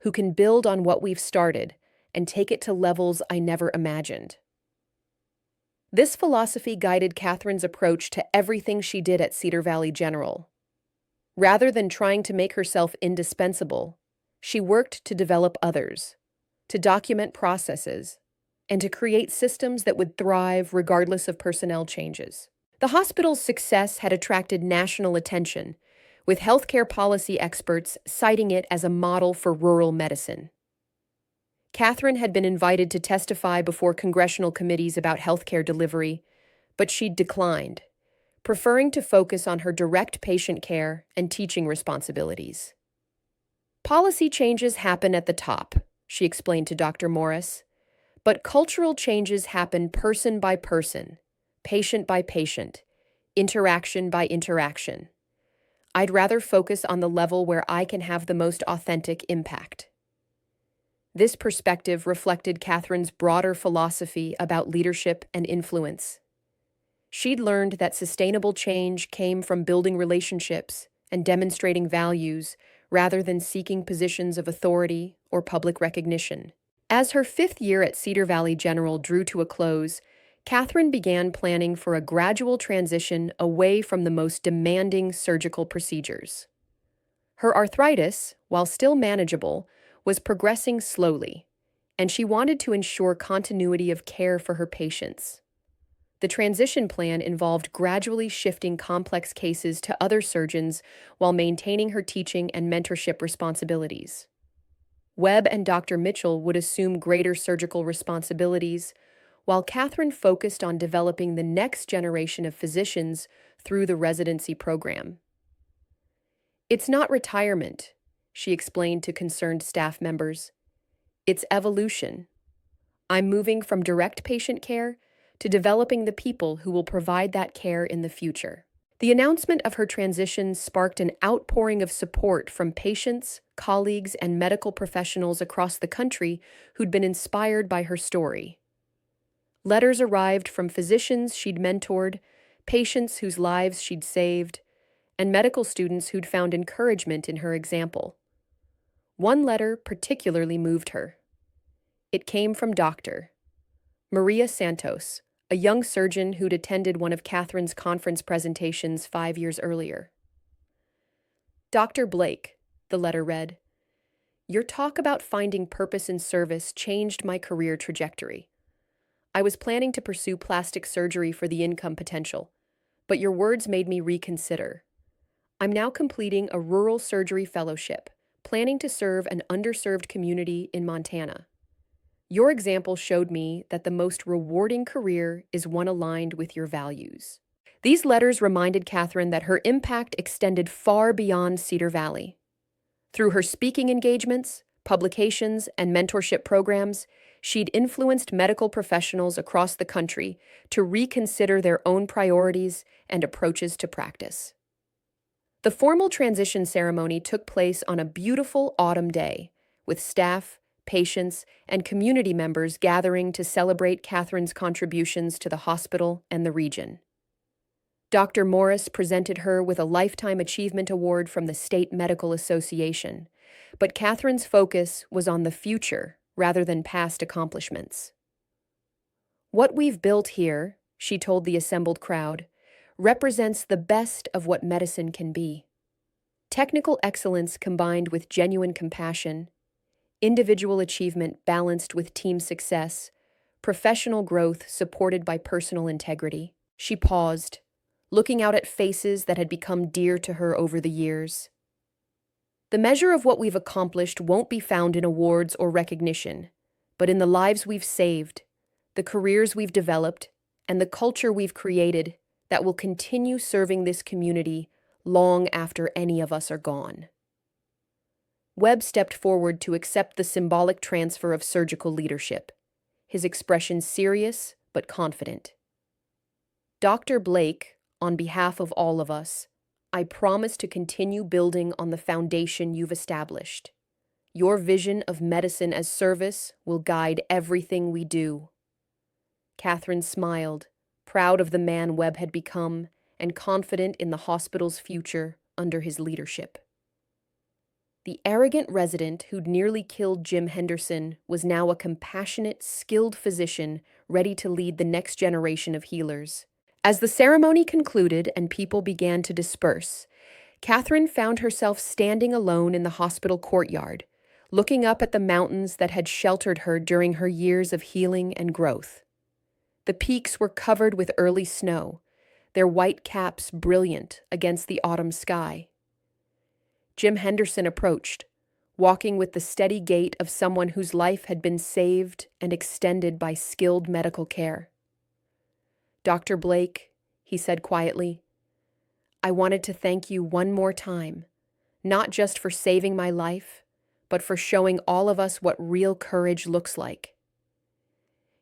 who can build on what we've started and take it to levels I never imagined. This philosophy guided Catherine's approach to everything she did at Cedar Valley General. Rather than trying to make herself indispensable, she worked to develop others, to document processes, and to create systems that would thrive regardless of personnel changes. The hospital's success had attracted national attention, with healthcare policy experts citing it as a model for rural medicine. Catherine had been invited to testify before congressional committees about healthcare delivery, but she'd declined, preferring to focus on her direct patient care and teaching responsibilities. Policy changes happen at the top, she explained to Dr. Morris, but cultural changes happen person by person, patient by patient, interaction by interaction. I'd rather focus on the level where I can have the most authentic impact. This perspective reflected Catherine's broader philosophy about leadership and influence. She'd learned that sustainable change came from building relationships and demonstrating values rather than seeking positions of authority or public recognition. As her 5th year at Cedar Valley General drew to a close, Catherine began planning for a gradual transition away from the most demanding surgical procedures. Her arthritis, while still manageable, was progressing slowly, and she wanted to ensure continuity of care for her patients. The transition plan involved gradually shifting complex cases to other surgeons while maintaining her teaching and mentorship responsibilities. Webb and Dr. Mitchell would assume greater surgical responsibilities, while Catherine focused on developing the next generation of physicians through the residency program. It's not retirement, she explained to concerned staff members. It's evolution. I'm moving from direct patient care to developing the people who will provide that care in the future. The announcement of her transition sparked an outpouring of support from patients, colleagues, and medical professionals across the country who'd been inspired by her story. Letters arrived from physicians she'd mentored, patients whose lives she'd saved, and medical students who'd found encouragement in her example. One letter particularly moved her. It came from Dr. Maria Santos, a young surgeon who'd attended one of Catherine's conference presentations 5 years earlier. Dr. Blake, the letter read, your talk about finding purpose in service changed my career trajectory. I was planning to pursue plastic surgery for the income potential, but your words made me reconsider. I'm now completing a rural surgery fellowship, planning to serve an underserved community in Montana. Your example showed me that the most rewarding career is one aligned with your values. These letters reminded Catherine that her impact extended far beyond Cedar Valley. Through her speaking engagements, publications, and mentorship programs, she'd influenced medical professionals across the country to reconsider their own priorities and approaches to practice. The formal transition ceremony took place on a beautiful autumn day, with staff, patients, and community members gathering to celebrate Catherine's contributions to the hospital and the region. Dr. Morris presented her with a Lifetime Achievement Award from the State Medical Association, but Catherine's focus was on the future rather than past accomplishments. What we've built here, she told the assembled crowd, represents the best of what medicine can be. Technical excellence combined with genuine compassion, individual achievement balanced with team success, professional growth supported by personal integrity. She paused, looking out at faces that had become dear to her over the years. The measure of what we've accomplished won't be found in awards or recognition, but in the lives we've saved, the careers we've developed, and the culture we've created that will continue serving this community long after any of us are gone. Webb stepped forward to accept the symbolic transfer of surgical leadership, his expression serious but confident. Dr. Blake, on behalf of all of us, I promise to continue building on the foundation you've established. Your vision of medicine as service will guide everything we do. Catherine smiled, proud of the man Webb had become and confident in the hospital's future under his leadership. The arrogant resident who'd nearly killed Jim Henderson was now a compassionate, skilled physician ready to lead the next generation of healers. As the ceremony concluded and people began to disperse, Catherine found herself standing alone in the hospital courtyard, looking up at the mountains that had sheltered her during her years of healing and growth. The peaks were covered with early snow, their white caps brilliant against the autumn sky. Jim Henderson approached, walking with the steady gait of someone whose life had been saved and extended by skilled medical care. Dr. Blake, he said quietly, I wanted to thank you one more time, not just for saving my life, but for showing all of us what real courage looks like.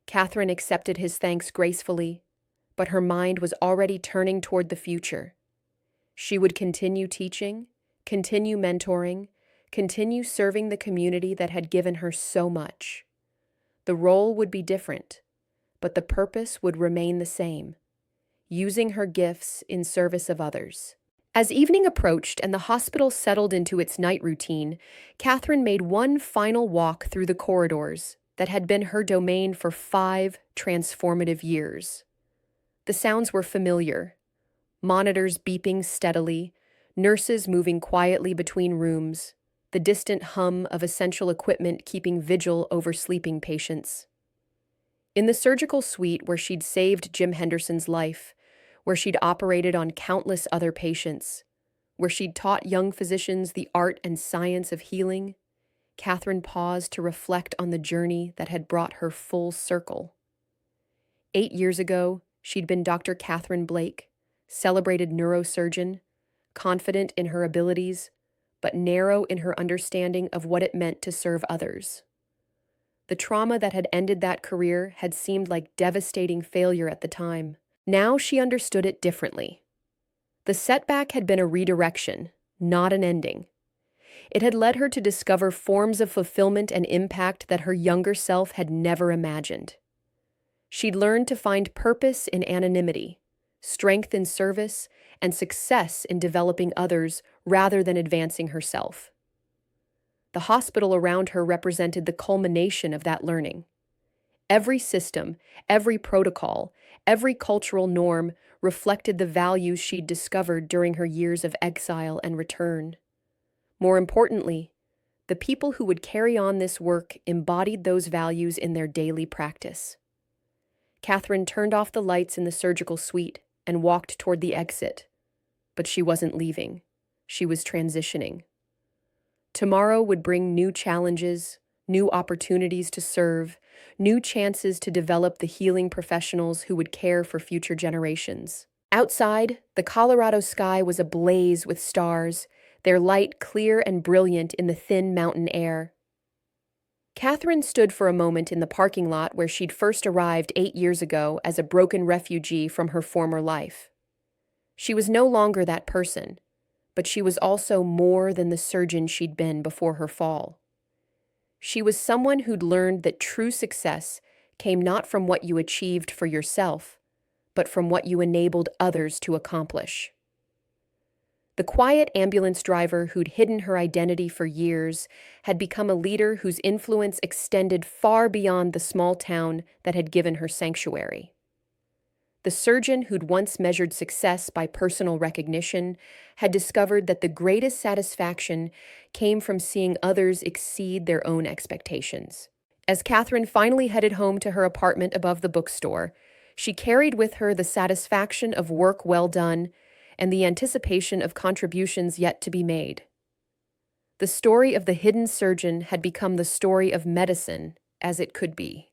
Catherine accepted his thanks gracefully, but her mind was already turning toward the future. She would continue teaching, continue mentoring, continue serving the community that had given her so much. The role would be different, but the purpose would remain the same, using her gifts in service of others. As evening approached and the hospital settled into its night routine, Catherine made one final walk through the corridors that had been her domain for 5 transformative years. The sounds were familiar. Monitors beeping steadily, nurses moving quietly between rooms, the distant hum of essential equipment keeping vigil over sleeping patients. In the surgical suite where she'd saved Jim Henderson's life, where she'd operated on countless other patients, where she'd taught young physicians the art and science of healing, Catherine paused to reflect on the journey that had brought her full circle. 8 years ago, she'd been Dr. Catherine Blake, celebrated neurosurgeon, confident in her abilities, but narrow in her understanding of what it meant to serve others. The trauma that had ended that career had seemed like devastating failure at the time. Now she understood it differently. The setback had been a redirection, not an ending. It had led her to discover forms of fulfillment and impact that her younger self had never imagined. She'd learned to find purpose in anonymity, strength in service, and success in developing others rather than advancing herself. The hospital around her represented the culmination of that learning. Every system, every protocol, every cultural norm reflected the values she'd discovered during her years of exile and return. More importantly, the people who would carry on this work embodied those values in their daily practice. Catherine turned off the lights in the surgical suite and walked toward the exit. But she wasn't leaving. She was transitioning. Tomorrow would bring new challenges, new opportunities to serve, new chances to develop the healing professionals who would care for future generations. Outside, the Colorado sky was ablaze with stars, their light clear and brilliant in the thin mountain air. Catherine stood for a moment in the parking lot where she'd first arrived 8 years ago as a broken refugee from her former life. She was no longer that person, but she was also more than the surgeon she'd been before her fall. She was someone who'd learned that true success came not from what you achieved for yourself, but from what you enabled others to accomplish. The quiet ambulance driver who'd hidden her identity for years had become a leader whose influence extended far beyond the small town that had given her sanctuary. The surgeon who'd once measured success by personal recognition had discovered that the greatest satisfaction came from seeing others exceed their own expectations. As Catherine finally headed home to her apartment above the bookstore, She carried with her the satisfaction of work well done and the anticipation of contributions yet to be made. The story of the hidden surgeon had become the story of medicine as it could be: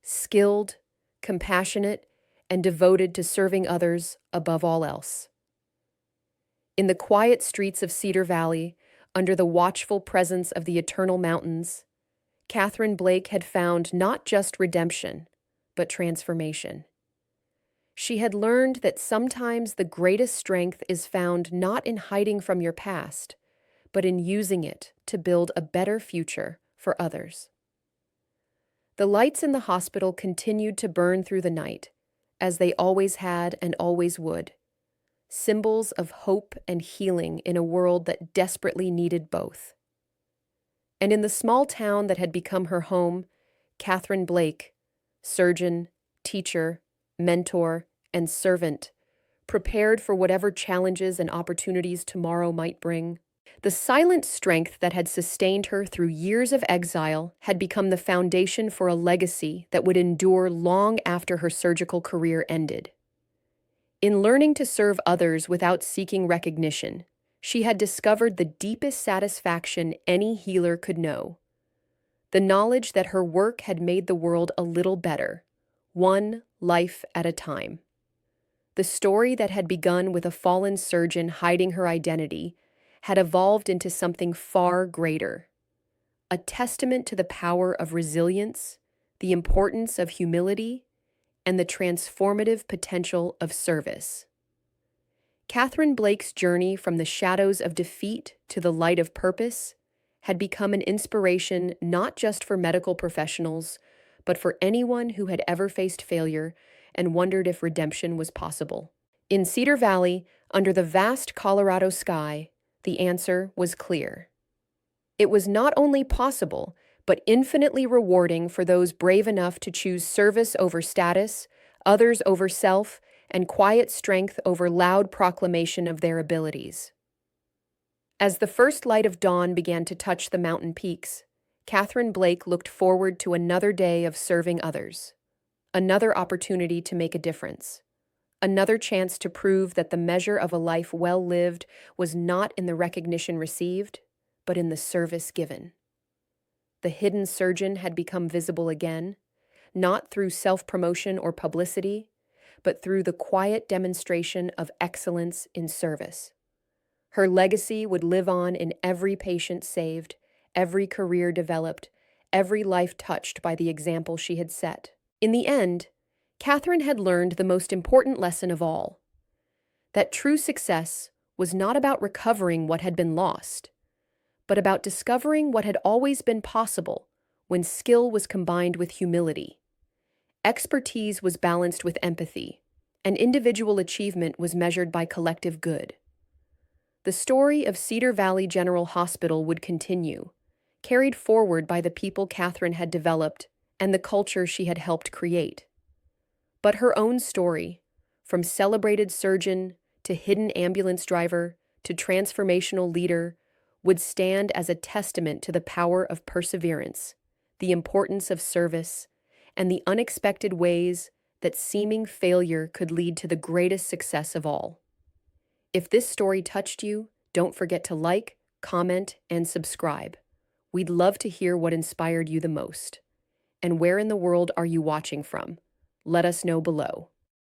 skilled, compassionate, and devoted to serving others above all else. In the quiet streets of Cedar Valley, under the watchful presence of the eternal mountains, Catherine Blake had found not just redemption, but transformation. She had learned that sometimes the greatest strength is found not in hiding from your past, but in using it to build a better future for others. The lights in the hospital continued to burn through the night, as they always had and always would, symbols of hope and healing in a world that desperately needed both. And in the small town that had become her home, Catherine Blake, surgeon, teacher, mentor, and servant, prepared for whatever challenges and opportunities tomorrow might bring. The silent strength that had sustained her through years of exile had become the foundation for a legacy that would endure long after her surgical career ended. In learning to serve others without seeking recognition, she had discovered the deepest satisfaction any healer could know: the knowledge that her work had made the world a little better, one life at a time. The story that had begun with a fallen surgeon hiding her identity had evolved into something far greater: a testament to the power of resilience, the importance of humility, and the transformative potential of service. Catherine Blake's journey from the shadows of defeat to the light of purpose had become an inspiration not just for medical professionals, but for anyone who had ever faced failure and wondered if redemption was possible. In Cedar Valley, under the vast Colorado sky, the answer was clear. It was not only possible, but infinitely rewarding for those brave enough to choose service over status, others over self, and quiet strength over loud proclamation of their abilities. As the first light of dawn began to touch the mountain peaks, Catherine Blake looked forward to another day of serving others, another opportunity to make a difference, another chance to prove that the measure of a life well lived was not in the recognition received, but in the service given. The hidden surgeon had become visible again, not through self-promotion or publicity, but through the quiet demonstration of excellence in service. Her legacy would live on in every patient saved, every career developed, every life touched by the example she had set. In the end, Catherine had learned the most important lesson of all: that true success was not about recovering what had been lost, but about discovering what had always been possible when skill was combined with humility. Expertise was balanced with empathy, and individual achievement was measured by collective good. The story of Cedar Valley General Hospital would continue, carried forward by the people Catherine had developed and the culture she had helped create. But her own story, from celebrated surgeon to hidden ambulance driver to transformational leader, would stand as a testament to the power of perseverance, the importance of service, and the unexpected ways that seeming failure could lead to the greatest success of all. If this story touched you, don't forget to like, comment, and subscribe. We'd love to hear what inspired you the most. And where in the world are you watching from? Let us know below.